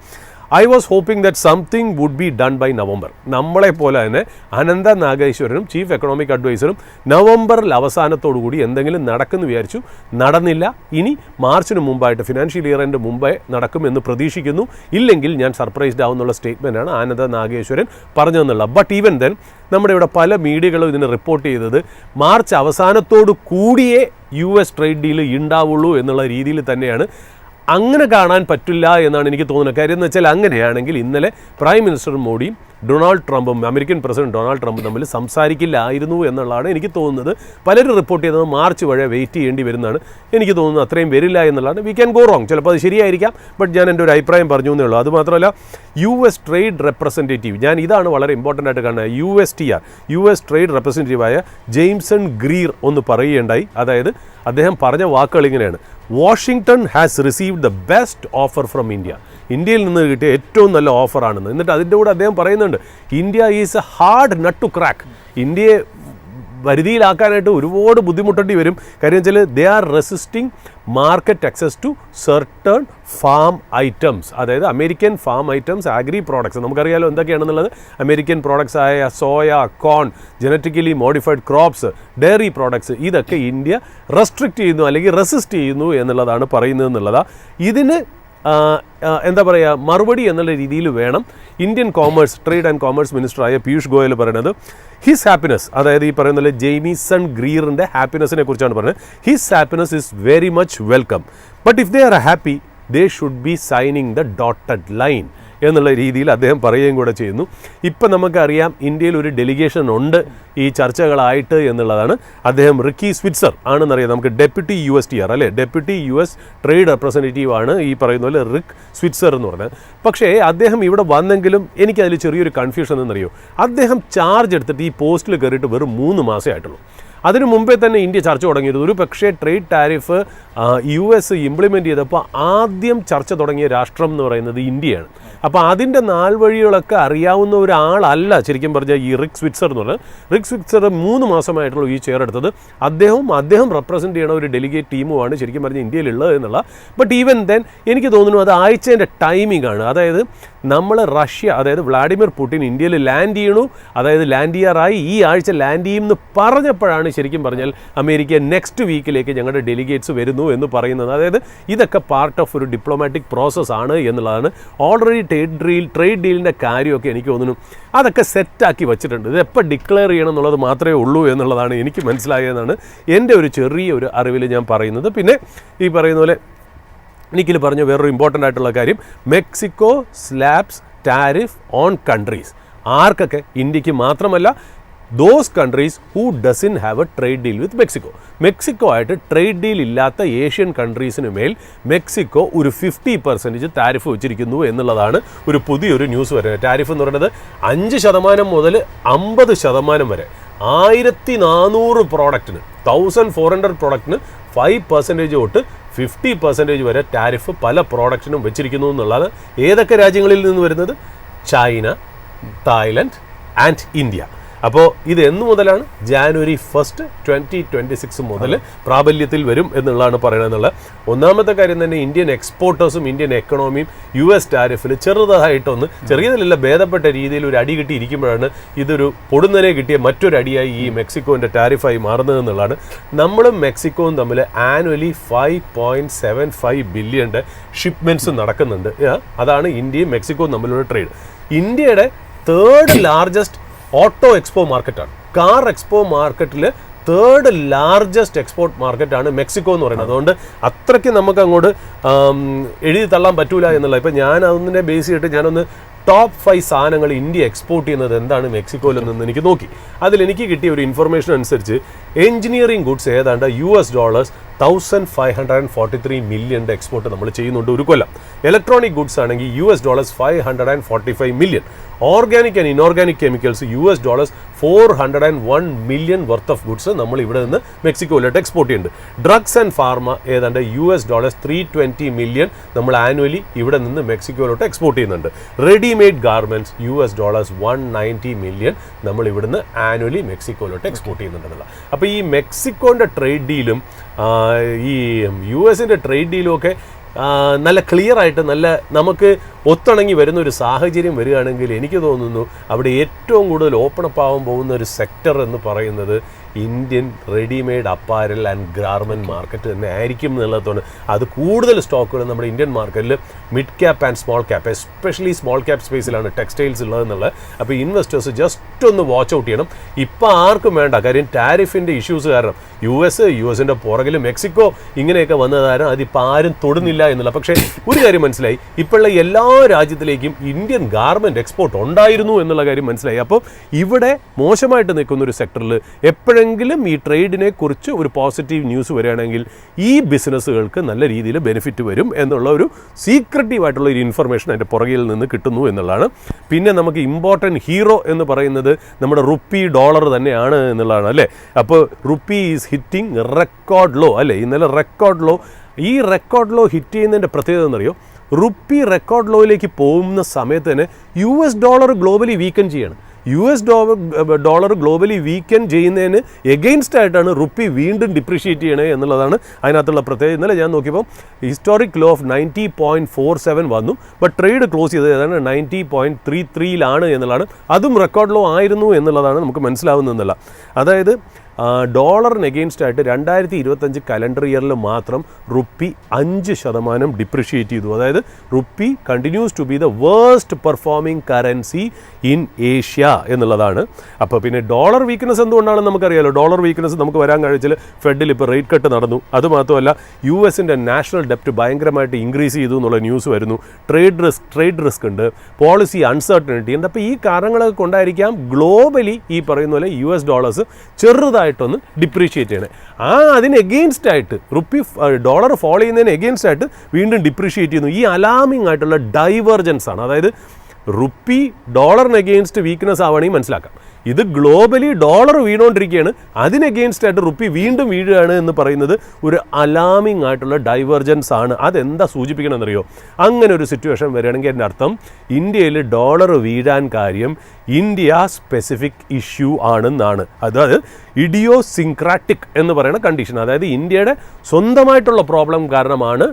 I was hoping that something would be done by November. നമ്മളെപ്പോലെ തന്നെ അനന്ത നാഗേശ്വരനും ചീഫ് എക്കണോമിക് അഡ്വൈസറും നവംബറിൽ അവസാനത്തോടുകൂടി എന്തെങ്കിലും നടക്കുമെന്ന് വിചാരിച്ചു. നടന്നില്ല. ഇനി മാർച്ചിന് മുമ്പായിട്ട്, ഫിനാൻഷ്യൽ ഇയറിൻ്റെ മുമ്പേ നടക്കുമെന്ന് പ്രതീക്ഷിക്കുന്നു. ഇല്ലെങ്കിൽ ഞാൻ സർപ്രൈസ്ഡ് ആവുന്നുള്ള സ്റ്റേറ്റ്മെൻറ്റാണ് അനന്ത നാഗേശ്വരൻ പറഞ്ഞതെന്നുള്ള. ബട്ട് ഈവൻ ദെൻ നമ്മുടെ ഇവിടെ പല മീഡിയകളും ഇതിനെ റിപ്പോർട്ട് ചെയ്തത് മാർച്ച് അവസാനത്തോടു കൂടിയേ US ട്രേഡ് ഡീൽ ഉണ്ടാവുള്ളൂ എന്നുള്ള രീതിയിൽ തന്നെയാണ്. അങ്ങനെ കാണാൻ പറ്റില്ല എന്നാണ് എനിക്ക് തോന്നുന്നത്. കാര്യം എന്ന് വെച്ചാൽ അങ്ങനെയാണെങ്കിൽ ഇന്നലെ പ്രൈം മിനിസ്റ്റർ മോഡിയും ഡൊണാൾഡ് ട്രംപും അമേരിക്കൻ പ്രസിഡന്റ് ഡൊണാൾഡ് ട്രംപും തമ്മിൽ സംസാരിക്കില്ലായിരുന്നു എന്നുള്ളതാണ് എനിക്ക് തോന്നുന്നത്. പലരും റിപ്പോർട്ട് ചെയ്തത് മാർച്ച് വരെ വെയിറ്റ് ചെയ്യേണ്ടി വരുന്നതാണ്. എനിക്ക് തോന്നുന്നു അത്രയും വരില്ല എന്നുള്ളതാണ്. വി ക്യാൻ ഗോ റോങ്, ചിലപ്പോൾ അത് ശരിയായിരിക്കാം. ബട്ട് ഞാൻ എൻ്റെ ഒരു അഭിപ്രായം പറഞ്ഞു എന്നേ ഉള്ളൂ. അതുമാത്രമല്ല US ട്രേഡ് റെപ്രസെൻറ്റേറ്റീവ്, ഞാൻ ഇതാണ് വളരെ ഇമ്പോർട്ടൻ്റ് ആയിട്ട് കാണുന്നത്, US ട്രേഡ് റെപ്രസെൻറ്റേറ്റീവായ ജെയിംസൺ ഗ്രീർ ഒന്ന് പറയുകയുണ്ടായി. അതായത് അദ്ദേഹം പറഞ്ഞ വാക്കുകൾ ഇങ്ങനെയാണ്: Washington has received the best offer from India. ഇന്ത്യയിൽ നിന്ന് കിട്ടിയ ഏറ്റവും നല്ല ഓഫറാണെന്ന്. എന്നിട്ട് അതിൻ്റെ കൂടെ അദ്ദേഹം പറയുന്നുണ്ട്, India is a hard nut to crack. ഇന്ത്യയെ വരുതിയിലാക്കാനായിട്ട് ഒരുപാട് ബുദ്ധിമുട്ടേണ്ടി വരും. കാര്യം വെച്ചാൽ they are resisting market access to certain farm items. അതായത് American farm items, agri products, നമുക്കറിയാലോ എന്തൊക്കെയാണെന്നുള്ളത്. അമേരിക്കൻ പ്രോഡക്ട്സ് ആയ soya, corn, genetically modified crops, dairy products, ഇതൊക്കെ ഇന്ത്യ റെസ്ട്രിക്റ്റ് ചെയ്യുന്നു അല്ലെങ്കിൽ റെസിസ്റ്റ് ചെയ്യുന്നു എന്നുള്ളതാണ് പറയുന്നത് എന്നുള്ളതാണ്. ഇതിന് എന്താ പറയുക, മറുപടി എന്നുള്ള രീതിയിൽ വേണം ഇന്ത്യൻ ട്രേഡ് ആൻഡ് കോമേഴ്സ് മിനിസ്റ്ററായ പീയൂഷ് ഗോയൽ പറയുന്നത്. ഹിസ് ഹാപ്പിനെസ്, അതായത് ഈ പറയുന്ന ജെയ്മിസൺ ഗ്രീറിൻ്റെ ഹാപ്പിനെസ്സിനെ കുറിച്ചാണ് പറയുന്നത്. His happiness is very much welcome, but if they are happy they should be signing the dotted line. എന്നുള്ള രീതിയിൽ അദ്ദേഹം പറയുകയും കൂടെ ചെയ്യുന്നു. ഇപ്പം നമുക്കറിയാം ഇന്ത്യയിൽ ഒരു ഡെലിഗേഷൻ ഉണ്ട് ഈ ചർച്ചകളായിട്ട് എന്നുള്ളതാണ്. അദ്ദേഹം റിക്കി സ്വിറ്റ്സർ ആണെന്നറിയാം, നമുക്ക് ഡെപ്യൂട്ടി USTR അല്ലേ, ഡെപ്യൂട്ടി US ട്രേഡ് റെപ്രസെൻറ്റേറ്റീവ് ആണ് ഈ പറയുന്ന പോലെ റിക് സ്വിറ്റ്സർ എന്ന് പറഞ്ഞത്. പക്ഷേ അദ്ദേഹം ഇവിടെ വന്നെങ്കിലും എനിക്കതിൽ ചെറിയൊരു കൺഫ്യൂഷൻ എന്നറിയോ, അദ്ദേഹം ചാർജ് എടുത്തിട്ട് ഈ പോസ്റ്റിൽ കയറിയിട്ട് വെറും 3 മാസമേ ആയിട്ടുള്ളൂ. അതിനു മുമ്പേ തന്നെ ഇന്ത്യ ചർച്ച തുടങ്ങിയിരുന്നു. ഒരു പക്ഷേ ട്രേഡ് ടാരിഫ് US ഇംപ്ലിമെൻറ്റ് ചെയ്തപ്പോൾ ആദ്യം ചർച്ച തുടങ്ങിയ രാഷ്ട്രം എന്ന് പറയുന്നത് ഇന്ത്യയാണ്. അപ്പോൾ അതിൻ്റെ നാൾവഴികളൊക്കെ അറിയാവുന്ന ഒരാളല്ല ശരിക്കും പറഞ്ഞാൽ ഈ റിക് സ്വിറ്റ്സർ എന്ന് പറഞ്ഞാൽ. റിക് സ്വിറ്റ്സർ 3 മാസമായിട്ടുള്ള ഈ ചെയർ എടുത്തത്. അദ്ദേഹം റെപ്രസെൻറ്റ് ചെയ്യണ ഒരു ഡെലിഗേറ്റ് ടീമുമാണ് ശരിക്കും പറഞ്ഞാൽ ഇന്ത്യയിലുള്ളത് എന്നുള്ള. ബട്ട് ഈവൻ ദെൻ എനിക്ക് തോന്നുന്നു അത് ആഴ്ചേൻ്റെ ടൈമിംഗ് ആണ്. അതായത് നമ്മൾ റഷ്യ, അതായത് വ്ളാഡിമിർ പുടിൻ ഇന്ത്യയിൽ ലാൻഡ് ചെയ്യണു, അതായത് ലാൻഡ് ചെയ്യാറായി, ഈ ആഴ്ച ലാൻഡ് ചെയ്യുമെന്ന് പറഞ്ഞപ്പോഴാണ് ശരിക്കും പറഞ്ഞാൽ അമേരിക്ക നെക്സ്റ്റ് വീക്കിലേക്ക് ഞങ്ങളുടെ ഡെലിഗേറ്റ്സ് വരുന്നു എന്ന് പറയുന്നത്. അതായത് ഇതൊക്കെ പാർട്ട് ഓഫ് ഒരു ഡിപ്ലോമാറ്റിക് പ്രോസസ് ആണ് എന്നുള്ളതാണ്. ഓൾറെഡി ട്രേഡ് ഡീലിൻ്റെ കാര്യമൊക്കെ എനിക്ക് തോന്നുന്നു അതൊക്കെ സെറ്റാക്കി വെച്ചിട്ടുണ്ട്. ഇത് എപ്പോൾ ഡിക്ലെയർ ചെയ്യണം എന്നുള്ളത് മാത്രമേ ഉള്ളൂ എന്നുള്ളതാണ് എനിക്ക് മനസ്സിലായതെന്നാണ് എൻ്റെ ഒരു ചെറിയൊരു അറിവിൽ ഞാൻ പറയുന്നത്. പിന്നെ ഈ പറയുന്ന പോലെ നിഖിൽ പറഞ്ഞ വേറൊരു ഇമ്പോർട്ടൻ്റ് ആയിട്ടുള്ള കാര്യം, Mexico slabs tariff on countries. ആർക്കൊക്കെ? ഇന്ത്യക്ക് മാത്രമല്ല, those countries who doesn't have A trade deal with Mexico. Mexico ആയിട്ട് ട്രേഡ് ഡീൽ ഇല്ലാത്ത ഏഷ്യൻ കൺട്രീസിന് മേൽ മെക്സിക്കോ ഒരു 50% ടാരിഫ് വെച്ചിരിക്കുന്നു എന്നുള്ളതാണ് ഒരു പുതിയൊരു ന്യൂസ് വരുന്നത്. ടാരിഫ് എന്ന് പറയുന്നത് 5% മുതൽ 50% വരെ 1400 പ്രോഡക്റ്റിന് 1400 പ്രോഡക്റ്റിന് 5% തൊട്ട് 50% വരെ ടാരിഫ് പല പ്രോഡക്റ്റിനും വെച്ചിരിക്കുന്നു എന്നുള്ളത്. ഏതൊക്കെ രാജ്യങ്ങളിൽ നിന്ന് വരുന്നത്? China, Thailand and India. അപ്പോൾ ഇത് എന്ന് മുതലാണ്? January 1, 2026 മുതൽ പ്രാബല്യത്തിൽ വരും എന്നുള്ളതാണ് പറയണമെന്നുള്ളത്. ഒന്നാമത്തെ കാര്യം തന്നെ ഇന്ത്യൻ എക്സ്പോർട്ടേഴ്സും ഇന്ത്യൻ എക്കണോമിയും US ടാരിഫിൽ ചെറിയതിലല്ല ഭേദപ്പെട്ട രീതിയിൽ ഒരു അടി കിട്ടിയിരിക്കുമ്പോഴാണ് ഇതൊരു പൊടുന്നനെ കിട്ടിയ മറ്റൊരു അടിയായി ഈ മെക്സിക്കോൻ്റെ ടാരിഫായി മാറുന്നതെന്നുള്ളതാണ്. നമ്മളും മെക്സിക്കോയും തമ്മിൽ ആനുവലി 5.75 ബില്യൻ്റെ ഷിപ്മെൻറ്റ്സ് നടക്കുന്നുണ്ട്. അതാണ് ഇന്ത്യയും മെക്സിക്കോയും തമ്മിലുള്ള ട്രേഡ്. ഇന്ത്യയുടെ 3rd ലാർജസ്റ്റ് ഓട്ടോ എക്സ്പോ മാർക്കറ്റാണ്. കാർ എക്സ്പോ മാർക്കറ്റിൽ 3rd ലാർജസ്റ്റ് എക്സ്പോർട്ട് മാർക്കറ്റാണ് മെക്സിക്കോ എന്ന് പറയുന്നത്. അതുകൊണ്ട് അത്രയ്ക്ക് നമുക്ക് അങ്ങോട്ട് എഴുതി തള്ളാൻ പറ്റൂല എന്നുള്ള. ഇപ്പം ഞാൻ അതിനെ ബേസ് ചെയ്തിട്ട് ഞാനൊന്ന് ടോപ്പ് 5 സാധനങ്ങൾ ഇന്ത്യ എക്സ്പോർട്ട് ചെയ്യുന്നത് എന്താണ് മെക്സിക്കോയിൽ നിന്ന് എനിക്ക് നോക്കി. അതിലെനിക്ക് കിട്ടിയ ഒരു ഇൻഫർമേഷൻ അനുസരിച്ച് എഞ്ചിനീയറിംഗ് ഗുഡ്സ് ഏതാണ്ട് $1,543 മില്യൻ്റെ എക്സ്പോർട്ട് നമ്മൾ ചെയ്യുന്നുണ്ട് ഒരു കൊല്ലം. ഇലക്ട്രോണിക് ഗുഡ്സ് ആണെങ്കിൽ $545 million. Organic and inorganic chemicals $401 million worth of goods നമ്മൾ ഇവിടെ നിന്ന് മെക്സിക്കോയിലോട്ട് എക്സ്പോർട്ട് ചെയ്യുന്നുണ്ട്. ഡ്രഗ്സ് ആൻഡ് ഫാർമ ഏതാണ്ട് $320 മില്യൺ നമ്മൾ ആനുവലി ഇവിടെ നിന്ന് മെക്സിക്കോയിലോട്ട് എക്സ്പോർട്ട് ചെയ്യുന്നുണ്ട്. റെഡിമെയ്ഡ് ഗാർമെൻറ്റ്സ് $190 മില്യൺ നമ്മൾ ഇവിടുന്ന് ആനുവലി മെക്സിക്കോയിലോട്ട് എക്സ്പോർട്ട് ചെയ്യുന്നുണ്ടെന്നുള്ള. അപ്പോൾ ഈ മെക്സിക്കോൻ്റെ ട്രേഡ് ഡീലും ഈ US-ൻ്റെ ട്രേഡ് ഡീലും ഒക്കെ നല്ല ക്ലിയർ ആയിട്ട് നല്ല നമുക്ക് ഒത്തിണങ്ങി വരുന്ന ഒരു സാഹചര്യം വരികയാണെങ്കിൽ എനിക്ക് തോന്നുന്നു അവിടെ ഏറ്റവും കൂടുതൽ ഓപ്പൺ അപ്പ് ആവാൻ പോകുന്ന ഒരു സെക്ടർ എന്ന് പറയുന്നത് Indian readymade apparel and garment market തന്നെ ആയിരിക്കും എന്നുള്ളതുകൊണ്ട് അത് കൂടുതൽ സ്റ്റോക്കുകൾ നമ്മുടെ ഇന്ത്യൻ മാർക്കറ്റിൽ mid cap and small cap, especially small cap സ്പേസിലാണ് ടെക്സ്റ്റൈൽസ് ഉള്ളതെന്നുള്ളത്. അപ്പോൾ ഇൻവെസ്റ്റേഴ്സ് ജസ്റ്റ് ഒന്ന് വാച്ച് ഔട്ട് ചെയ്യണം. ഇപ്പോൾ ആർക്കും വേണ്ട, കാര്യം ടാരിഫിൻ്റെ ഇഷ്യൂസ് കാരണം US-ൻ്റെ പുറകിൽ മെക്സിക്കോ ഇങ്ങനെയൊക്കെ വന്നത് കാരണം അതിപ്പോൾ ആരും തൊടുന്നില്ല എന്നുള്ള. പക്ഷേ ഒരു കാര്യം മനസ്സിലായി, ഇപ്പോഴുള്ള എല്ലാ രാജ്യത്തിലേക്കും ഇന്ത്യൻ ഗാർമെൻറ്റ് എക്സ്പോർട്ട് ഉണ്ടായിരുന്നു എന്നുള്ള കാര്യം മനസ്സിലായി. അപ്പോൾ ഇവിടെ മോശമായിട്ട് നിൽക്കുന്ന ഒരു സെക്ടറിൽ എപ്പോഴെങ്കിലും ഈ ട്രേഡിനെ കുറിച്ച് ഒരു പോസിറ്റീവ് ന്യൂസ് വരികയാണെങ്കിൽ ഈ ബിസിനസ്സുകൾക്ക് നല്ല രീതിയിൽ ബെനിഫിറ്റ് വരും എന്നുള്ള ഒരു സീക്രട്ടീവ് ആയിട്ടുള്ള ഒരു ഇൻഫർമേഷൻ അതിൻ്റെ പുറകിൽ നിന്ന് കിട്ടുന്നു എന്നുള്ളതാണ്. പിന്നെ നമുക്ക് ഇമ്പോർട്ടൻറ്റ് ഹീറോ എന്ന് പറയുന്നത് നമ്മുടെ റുപ്പി ഡോളർ തന്നെയാണ് എന്നുള്ളതാണ് അല്ലേ. അപ്പോൾ rupee is hitting record low അല്ലേ, ഇന്നലെ റെക്കോർഡ് ലോ. ഈ റെക്കോർഡ് ലോ ഹിറ്റ് ചെയ്യുന്നതിൻ്റെ പ്രത്യേകത എന്നറിയോ, റുപ്പി റെക്കോർഡ് ലോയിലേക്ക് പോകുന്ന സമയത്ത് തന്നെ US ഡോളർ ഗ്ലോബലി വീക്കൻ ചെയ്യണം. US ഡോളർ ഗ്ലോബലി വീക്കൻ ചെയ്യുന്നതിന് എഗെയിൻസ്റ്റ് ആയിട്ടാണ് റുപ്പി വീണ്ടും ഡിപ്രിഷിയേറ്റ് ചെയ്യണേ എന്നുള്ളതാണ് അതിനകത്തുള്ള പ്രത്യേകത. ഇന്നലെ ഞാൻ നോക്കിയപ്പോൾ ഹിസ്റ്റോറിക് ലോ ഓഫ് 90.47 വന്നു. ബട്ട് ട്രേഡ് ക്ലോസ് ചെയ്തത് ഏതാണ് 90.33 എന്നുള്ളതാണ്. അതും റെക്കോർഡ് ലോ ആയിരുന്നു എന്നുള്ളതാണ് നമുക്ക് മനസ്സിലാവുന്നതെന്നല്ല. അതായത് ഡോളറിന് എഗെയിൻസ്റ്റ് ആയിട്ട് 2025 കലണ്ടർ ഇയറിൽ മാത്രം റുപ്പി 5% ഡിപ്രിഷിയേറ്റ് ചെയ്തു. അതായത് rupee continues to be the worst performing currency in Asia എന്നുള്ളതാണ്. അപ്പോൾ പിന്നെ ഡോളർ വീക്ക്നെസ് എന്തുകൊണ്ടാണെന്ന് നമുക്കറിയാലോ. ഡോളർ വീക്ക്നെസ് നമുക്ക് വരാൻ കഴിച്ചിൽ ഫെഡിൽ ഇപ്പോൾ റേറ്റ് കട്ട് നടന്നു. അതുമാത്രമല്ല US-ൻ്റെ നാഷണൽ ഡെപ്റ്റ് ഭയങ്കരമായിട്ട് ഇൻക്രീസ് ചെയ്തു എന്നുള്ള ന്യൂസ് വരുന്നു. ട്രേഡ് റിസ്ക് ഉണ്ട്, പോളിസി അൺസർട്ടനിറ്റി ഉണ്ട്. അപ്പോൾ ഈ കാരണങ്ങളൊക്കെ കൊണ്ടായിരിക്കാം ഗ്ലോബലി ഈ പറയുന്ന പോലെ US ഡോളേഴ്സ് ചെറുതായിട്ടൊന്ന് ഡിപ്രീഷിയേറ്റ് ചെയ്യണേ. അതിന് എഗെയിൻസ്റ്റ് ആയിട്ട് ഡോളർ ഫോളോ ചെയ്യുന്നതിന് എഗെയിൻസ്റ്റ് ആയിട്ട് വീണ്ടും ഡിപ്രീഷിയേറ്റ് ചെയ്യുന്നു. ഈ അലാമിംഗ് ആയിട്ടുള്ള ഡൈവേർജൻസ് ആണ്. അതായത് റുപ്പി ഡോളറിന് എഗെയിൻസ്റ്റ് വീക്ക്നെസ് ആവുകയാണെങ്കിൽ മനസ്സിലാക്കാം. ഇത് ഗ്ലോബലി ഡോളർ വീണുകൊണ്ടിരിക്കുകയാണ്, അതിന് എഗെയിൻസ്റ്റ് ആയിട്ട് റുപ്പി വീണ്ടും വീഴുകയാണ് എന്ന് പറയുന്നത് ഒരു അലാമിംഗ് ആയിട്ടുള്ള ഡൈവേർജൻസ് ആണ്. അതെന്താ സൂചിപ്പിക്കണമെന്നറിയോ? അങ്ങനെ ഒരു സിറ്റുവേഷൻ വരികയാണെങ്കിൽ എൻ്റെ അർത്ഥം ഇന്ത്യയിൽ ഡോളർ വീഴാൻ കാര്യം ഇന്ത്യ സ്പെസിഫിക് ഇഷ്യൂ ആണെന്നാണ്. അതായത് ഇഡിയോസിൻക്രാറ്റിക് എന്ന് പറയുന്ന കണ്ടീഷൻ. അതായത് ഇന്ത്യയുടെ സ്വന്തമായിട്ടുള്ള പ്രോബ്ലം കാരണമാണ്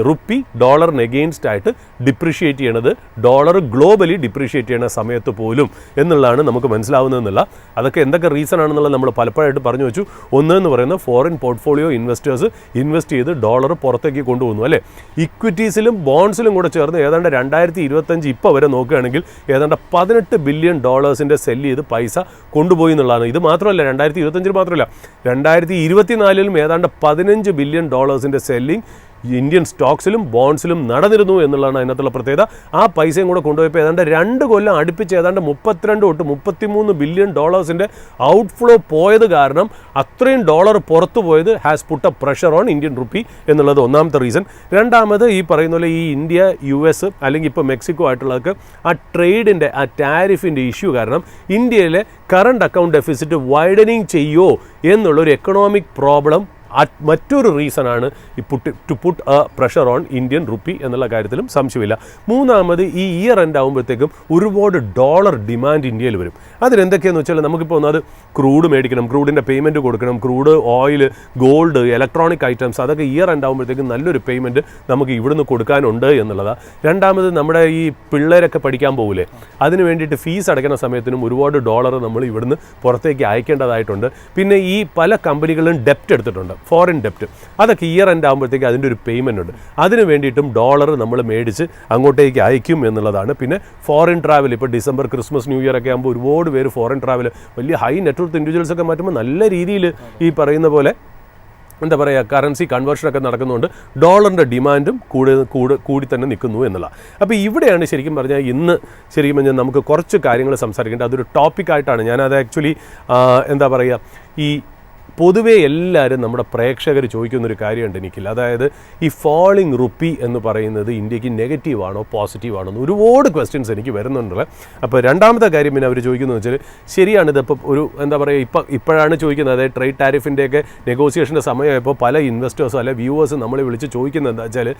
റുപ്പി ഡോളറിന് എഗെയിൻസ്റ്റ് ആയിട്ട് ഡിപ്രിഷിയേറ്റ് ചെയ്യണത്, ഡോളർ ഗ്ലോബലി ഡിപ്രിഷിയേറ്റ് ചെയ്യുന്ന സമയത്ത് പോലും എന്നുള്ളതാണ് നമുക്ക് മനസ്സിലാവുന്നതെന്നുള്ള. അതൊക്കെ എന്തൊക്കെ റീസൺ ആണെന്നുള്ളത് നമ്മൾ പലപ്പോഴായിട്ട് പറഞ്ഞു വെച്ചു. ഒന്നെന്ന് പറയുന്നത് ഫോറിൻ പോർട്ട്ഫോളിയോ ഇൻവെസ്റ്റേഴ്സ് ഇൻവെസ്റ്റ് ചെയ്ത് ഡോളർ പുറത്തേക്ക് കൊണ്ടുപോകുന്നു അല്ലേ. ഇക്വിറ്റീസിലും ബോൺസിലും കൂടെ ചേർന്ന് ഏതാണ്ട് 2025 ഇപ്പോൾ വരെ നോക്കുകയാണെങ്കിൽ ഏതാണ്ട് $18 ബില്യൺ സെല്ല് ചെയ്ത് പൈസ കൊണ്ടുപോയി എന്നുള്ളതാണ്. ഇത് മാത്രമല്ല, 2025 മാത്രമല്ല, 2024 ഏതാണ്ട് $15 ബില്യൺ സെല്ലിംഗ് ഇന്ത്യൻ സ്റ്റോക്സിലും ബോൺസിലും നടന്നിരുന്നു എന്നുള്ളതാണ് അതിനകത്തുള്ള പ്രത്യേകത. ആ പൈസയും കൂടെ കൊണ്ടുപോയപ്പോൾ ഏതാണ്ട് 2 കൊല്ലം അടുപ്പിച്ച് ഏതാണ്ട് 32 തൊട്ട് 33 ബില്യൺ ഔട്ട്ഫ്ലോ പോയത് കാരണം അത്രയും ഡോളർ പുറത്തു പോയത് has puttu a pressure on Indian rupee എന്നുള്ളത് ഒന്നാമത്തെ റീസൺ. രണ്ടാമത് ഈ പറയുന്ന പോലെ ഈ ഇന്ത്യ US അല്ലെങ്കിൽ ഇപ്പോൾ മെക്സിക്കോ ആയിട്ടുള്ളതൊക്കെ ആ ട്രേഡിൻ്റെ ആ ടാരിഫിൻ്റെ ഇഷ്യൂ കാരണം ഇന്ത്യയിലെ കറണ്ട് അക്കൗണ്ട് ഡെഫിസിറ്റ് വൈഡനിങ് ചെയ്യുമോ എന്നുള്ളൊരു എക്കണോമിക് പ്രോബ്ലം മറ്റൊരു റീസണാണ് to put a pressure on Indian rupee എന്നുള്ള കാര്യത്തിലും സംശയമില്ല. മൂന്നാമത് ഈ ഇയർ എൻഡ് ആകുമ്പോഴത്തേക്കും ഒരുപാട് ഡോളർ ഡിമാൻഡ് ഇന്ത്യയിൽ വരും. അതിനെന്തൊക്കെയാണെന്ന് വെച്ചാൽ നമുക്കിപ്പോൾ ഒന്നത് ക്രൂഡ് മേടിക്കണം, ക്രൂഡിൻ്റെ പേയ്മെൻറ്റ് കൊടുക്കണം, crude, oil, gold, electronic items, അതൊക്കെ ഇയർ എൻഡ് ആകുമ്പോഴത്തേക്കും നല്ലൊരു പേയ്മെൻറ്റ് നമുക്ക് ഇവിടുന്ന് കൊടുക്കാനുണ്ട് എന്നുള്ളതാണ്. രണ്ടാമത് നമ്മുടെ ഈ പിള്ളേരൊക്കെ പഠിക്കാൻ പോകില്ലേ, അതിന് വേണ്ടിയിട്ട് ഫീസ് അടയ്ക്കുന്ന സമയത്തിനും ഒരുപാട് ഡോളർ നമ്മൾ ഇവിടുന്ന് പുറത്തേക്ക് അയക്കേണ്ടതായിട്ടുണ്ട്. പിന്നെ ഈ പല കമ്പനികളും ഡെപ്റ്റ് എടുത്തിട്ടുണ്ട്, ഫോറിൻ ഡെപ്റ്റ്, അതൊക്കെ ഇയർ എൻഡ് ആകുമ്പോഴത്തേക്ക് അതിൻ്റെ ഒരു പേയ്മെൻ്റ് ഉണ്ട്. അതിന് വേണ്ടിയിട്ടും ഡോളർ നമ്മൾ മേടിച്ച് അങ്ങോട്ടേക്ക് അയക്കും എന്നുള്ളതാണ്. പിന്നെ ഫോറിൻ ട്രാവൽ, ഇപ്പോൾ ഡിസംബർ, ക്രിസ്മസ്, ന്യൂ ഇയർ ഒക്കെ ആകുമ്പോൾ ഒരുപാട് പേര് ഫോറിൻ ട്രാവൽ, വലിയ ഹൈ നെറ്റ്വർത്ത് ഇൻഡിവിജ്വൽസ് ഒക്കെ മാറ്റുമ്പോൾ നല്ല രീതിയിൽ ഈ പറയുന്ന പോലെ എന്താ പറയുക, കറൻസി കൺവേർഷനൊക്കെ നടക്കുന്നുണ്ട്. ഡോളറിൻ്റെ ഡിമാൻഡും കൂടി തന്നെ നിൽക്കുന്നു എന്നുള്ള. അപ്പോൾ ഇവിടെയാണ് ശരിക്കും പറഞ്ഞാൽ ഇന്ന് ശരിക്കും പറഞ്ഞാൽ നമുക്ക് കുറച്ച് കാര്യങ്ങൾ സംസാരിക്കേണ്ടത്. അതൊരു ടോപ്പിക്കായിട്ടാണ് ഞാനത് ആക്ച്വലി എന്താ പറയുക, ഈ പൊതുവേ എല്ലാവരും നമ്മുടെ പ്രേക്ഷകർ ചോദിക്കുന്നൊരു കാര്യമുണ്ട് എനിക്കില്ല. അതായത് ഈ ഫോളിങ് റുപ്പി എന്ന് പറയുന്നത് ഇന്ത്യക്ക് നെഗറ്റീവാണോ പോസിറ്റീവാണോ എന്ന് ഒരുപാട് ക്വസ്റ്റ്യൻസ് എനിക്ക് വരുന്നുണ്ടല്ലോ. അപ്പോൾ രണ്ടാമത്തെ കാര്യം പിന്നെ അവർ ചോദിക്കുന്നത് വെച്ചാൽ ശരിയാണ്, ഇതിപ്പോൾ ഒരു എന്താ പറയുക ഇപ്പോഴാണ് ചോദിക്കുന്നത്, അതായത് ട്രേഡ് ടാരിഫിൻ്റെയൊക്കെ നെഗോസിയേഷൻ്റെ സമയമായപ്പോൾ പല ഇൻവെസ്റ്റേഴ്സും അല്ലെ വ്യൂവേഴ്സും നമ്മളെ വിളിച്ച് ചോദിക്കുന്നത് എന്താ വെച്ചാൽ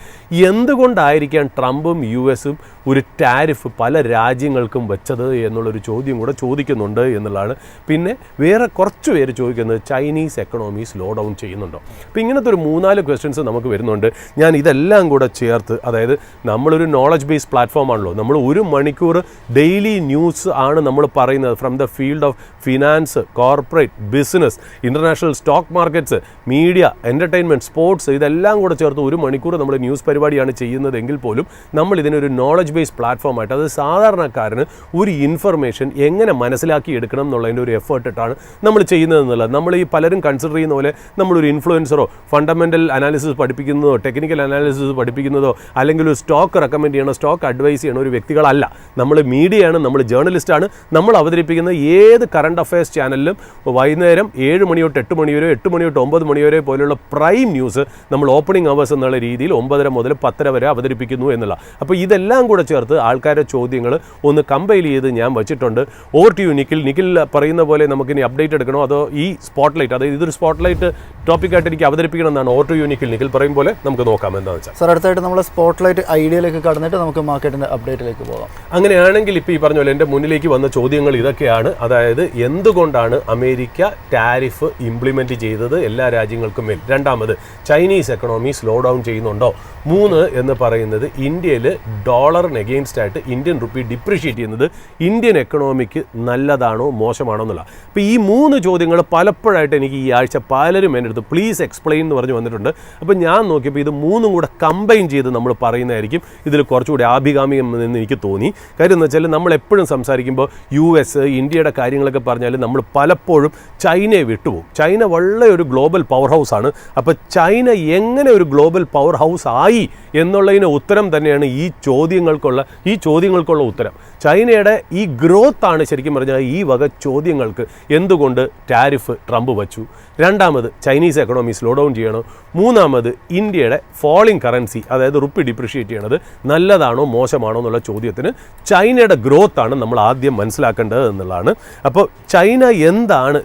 എന്തുകൊണ്ടായിരിക്കാം ട്രംപും US-ഉം ഒരു ടാരിഫ് പല രാജ്യങ്ങൾക്കും വെച്ചത് എന്നുള്ളൊരു ചോദ്യം കൂടെ ചോദിക്കുന്നുണ്ട് എന്നുള്ളതാണ്. പിന്നെ വേറെ കുറച്ച് പേര് ചോദിക്കുന്നത് ചൈനീസ് എക്കണോമി സ്ലോ ഡൗൺ ചെയ്യുന്നുണ്ടോ. അപ്പോൾ ഇങ്ങനത്തെ ഒരു 3-4 ക്വസ്റ്റ്യൻസ് നമുക്ക് വരുന്നുണ്ട്. ഞാൻ ഇതെല്ലാം കൂടെ ചേർത്ത്, അതായത് നമ്മളൊരു നോളജ് ബേസ്ഡ് പ്ലാറ്റ്ഫോം ആണല്ലോ, നമ്മൾ 1 മണിക്കൂർ ഡെയിലി ന്യൂസ് ആണ് നമ്മൾ പറയുന്നത് from the field of finance, corporate, business, international stock markets, media, entertainment, sports, ഇതെല്ലാം കൂടെ ചേർത്ത് 1 മണിക്കൂർ നമ്മൾ ന്യൂസ് പരിപാടിയാണ് ചെയ്യുന്നതെങ്കിൽ പോലും നമ്മൾ ഇതിനൊരു നോളജ് ബേസ്ഡ് പ്ലാറ്റ്ഫോമായിട്ട്, അത് സാധാരണക്കാരന് ഒരു ഇൻഫർമേഷൻ എങ്ങനെ മനസ്സിലാക്കി എടുക്കണം എന്നുള്ളതിൻ്റെ ഒരു എഫേർട്ട് ഇട്ടാണ് നമ്മൾ ചെയ്യുന്നതെന്നുള്ളത്. നമ്മൾ ഈ പലരും കൺസിഡർ ചെയ്യുന്ന പോലെ നമ്മളൊരു ഇൻഫ്ലുവൻസറോ ഫണ്ടമെൻ്റൽ അനാലിസിസ് പഠിപ്പിക്കുന്നതോ ടെക്നിക്കൽ അനാലിസിസ് പഠിപ്പിക്കുന്നതോ അല്ലെങ്കിൽ ഒരു സ്റ്റോക്ക് റെക്കമെൻഡ് ചെയ്യണോ സ്റ്റോക്ക് അഡ്വൈസ് ചെയ്യണോ ഒരു വ്യക്തികളല്ല. നമ്മൾ മീഡിയയാണ്, നമ്മൾ ജേർണലിസ്റ്റാണ്. നമ്മൾ അവതരിപ്പിക്കുന്ന ഏത് കറണ്ട് അഫയേഴ്സ് ചാനലിലും വൈകുന്നേരം 7 മണി തൊട്ട് 8 മണി വരെ, 8 മണി തൊട്ട് 9 മണി വരെ പോലെയുള്ള പ്രൈം ന്യൂസ് നമ്മൾ ഓപ്പണിംഗ് അവേഴ്സ് എന്നുള്ള രീതിയിൽ 9:30 മുതൽ 10:30 വരെ അവതരിപ്പിക്കുന്നു എന്നുള്ള. അപ്പോൾ ഇതെല്ലാം കൂടെ ചേർത്ത് ആൾക്കാരുടെ ചോദ്യങ്ങൾ ഒന്ന് കമ്പൈൽ ചെയ്ത് ഞാൻ വെച്ചിട്ടുണ്ട്. Over to you Nikhil. Nikhil പറയുന്ന പോലെ നമുക്കിനി അപ്ഡേറ്റ് എടുക്കണോ അതോ ഈ സ്പോട്ട്ലൈറ്റ്, അത് അതായത് ഇതൊരു സ്പോട്ട്ലൈറ്റ് ടോപ്പിക്കായിട്ട് എനിക്ക് അവതരിപ്പിക്കണം എന്നാണ് ഓട്ടോ യൂണിക്കിൽ നിഖിൽ പറയും പോലെ നമുക്ക് നോക്കാം എന്താണെന്ന് വെച്ചാൽ. സാർ അടുത്തായിട്ട് നമ്മൾ സ്പോട്ട്ലൈറ്റ് ഐഡിയയിലേക്ക് കടന്നിട്ട് നമുക്ക് മാർക്കറ്റിൻ്റെ അപ്ഡേറ്റിലേക്ക് പോകാം. അങ്ങനെയാണെങ്കിൽ ഇപ്പോൾ ഈ പറഞ്ഞ പോലെ എൻ്റെ മുന്നിലേക്ക് വന്ന ചോദ്യങ്ങൾ ഇതൊക്കെയാണ്. അതായത് എന്തുകൊണ്ടാണ് അമേരിക്ക ടാരിഫ് ഇംപ്ലിമെൻറ്റ് ചെയ്തത് എല്ലാ രാജ്യങ്ങൾക്കും മേൽ? രണ്ടാമത് ചൈനീസ് എക്കണോമി സ്ലോ ഡൗൺ ചെയ്യുന്നുണ്ടോ? 3 എന്ന് പറയുന്നത് ഇന്ത്യയിൽ ഡോളറിന് എഗെയിൻസ്റ്റ് ആയിട്ട് ഇന്ത്യൻ റുപ്പി ഡിപ്രിഷിയേറ്റ് ചെയ്യുന്നത് ഇന്ത്യൻ എക്കണോമിക്ക് നല്ലതാണോ മോശമാണോ എന്നുള്ള. അപ്പോൾ ഈ 3 ചോദ്യങ്ങൾ പലപ്പോഴായിട്ട് എനിക്ക് ഈ ആഴ്ച പലരും എൻ്റെ അടുത്ത് പ്ലീസ് എക്സ്പ്ലെയിൻ എന്ന് പറഞ്ഞ് വന്നിട്ടുണ്ട്. അപ്പോൾ ഞാൻ നോക്കിയപ്പോൾ ഇത് 3 കൂടെ കമ്പൈൻ ചെയ്ത് നമ്മൾ പറയുന്നതായിരിക്കും ഇതിൽ കുറച്ചുകൂടി ആഭികാമ്യം എന്ന് എനിക്ക് തോന്നി. കാര്യം എന്ന് വെച്ചാൽ നമ്മൾ എപ്പോഴും സംസാരിക്കുമ്പോൾ US ഇന്ത്യയുടെ കാര്യങ്ങളൊക്കെ പറഞ്ഞാൽ നമ്മൾ പലപ്പോഴും ചൈനയെ വിട്ടുപോകും. ചൈന വളരെ ഒരു ഗ്ലോബൽ പവർ ഹൗസാണ്. അപ്പോൾ ചൈന എങ്ങനെ ഒരു ഗ്ലോബൽ പവർ ഹൗസ് ആയി എന്നുള്ളതിന് ഉത്തരം തന്നെയാണ് ഈ ചോദ്യങ്ങൾക്കുള്ള ഉത്തരം. ചൈനയുടെ ഈ ഗ്രോത്താണ് ശരിക്കും പറഞ്ഞാൽ ഈ വക ചോദ്യങ്ങൾക്ക് എന്തുകൊണ്ട് ടാരിഫ് ട്രംപ് വച്ചു. രണ്ടാമത് ചൈനീസ് എക്കണോമി സ്ലോ ഡൗൺ ചെയ്യണോ? മൂന്നാമത് ഇന്ത്യയുടെ ഫോളിംഗ് കറൻസി അതായത് റുപ്പി ഡിപ്രിഷിയേറ്റ് ചെയ്യണത് നല്ലതാണോ മോശമാണോ എന്നുള്ള ചോദ്യത്തിന് ചൈനയുടെ ഗ്രോത്താണ് നമ്മൾ ആദ്യം മനസ്സിലാക്കേണ്ടത് എന്നുള്ളതാണ്. അപ്പോൾ ചൈന എന്താണ്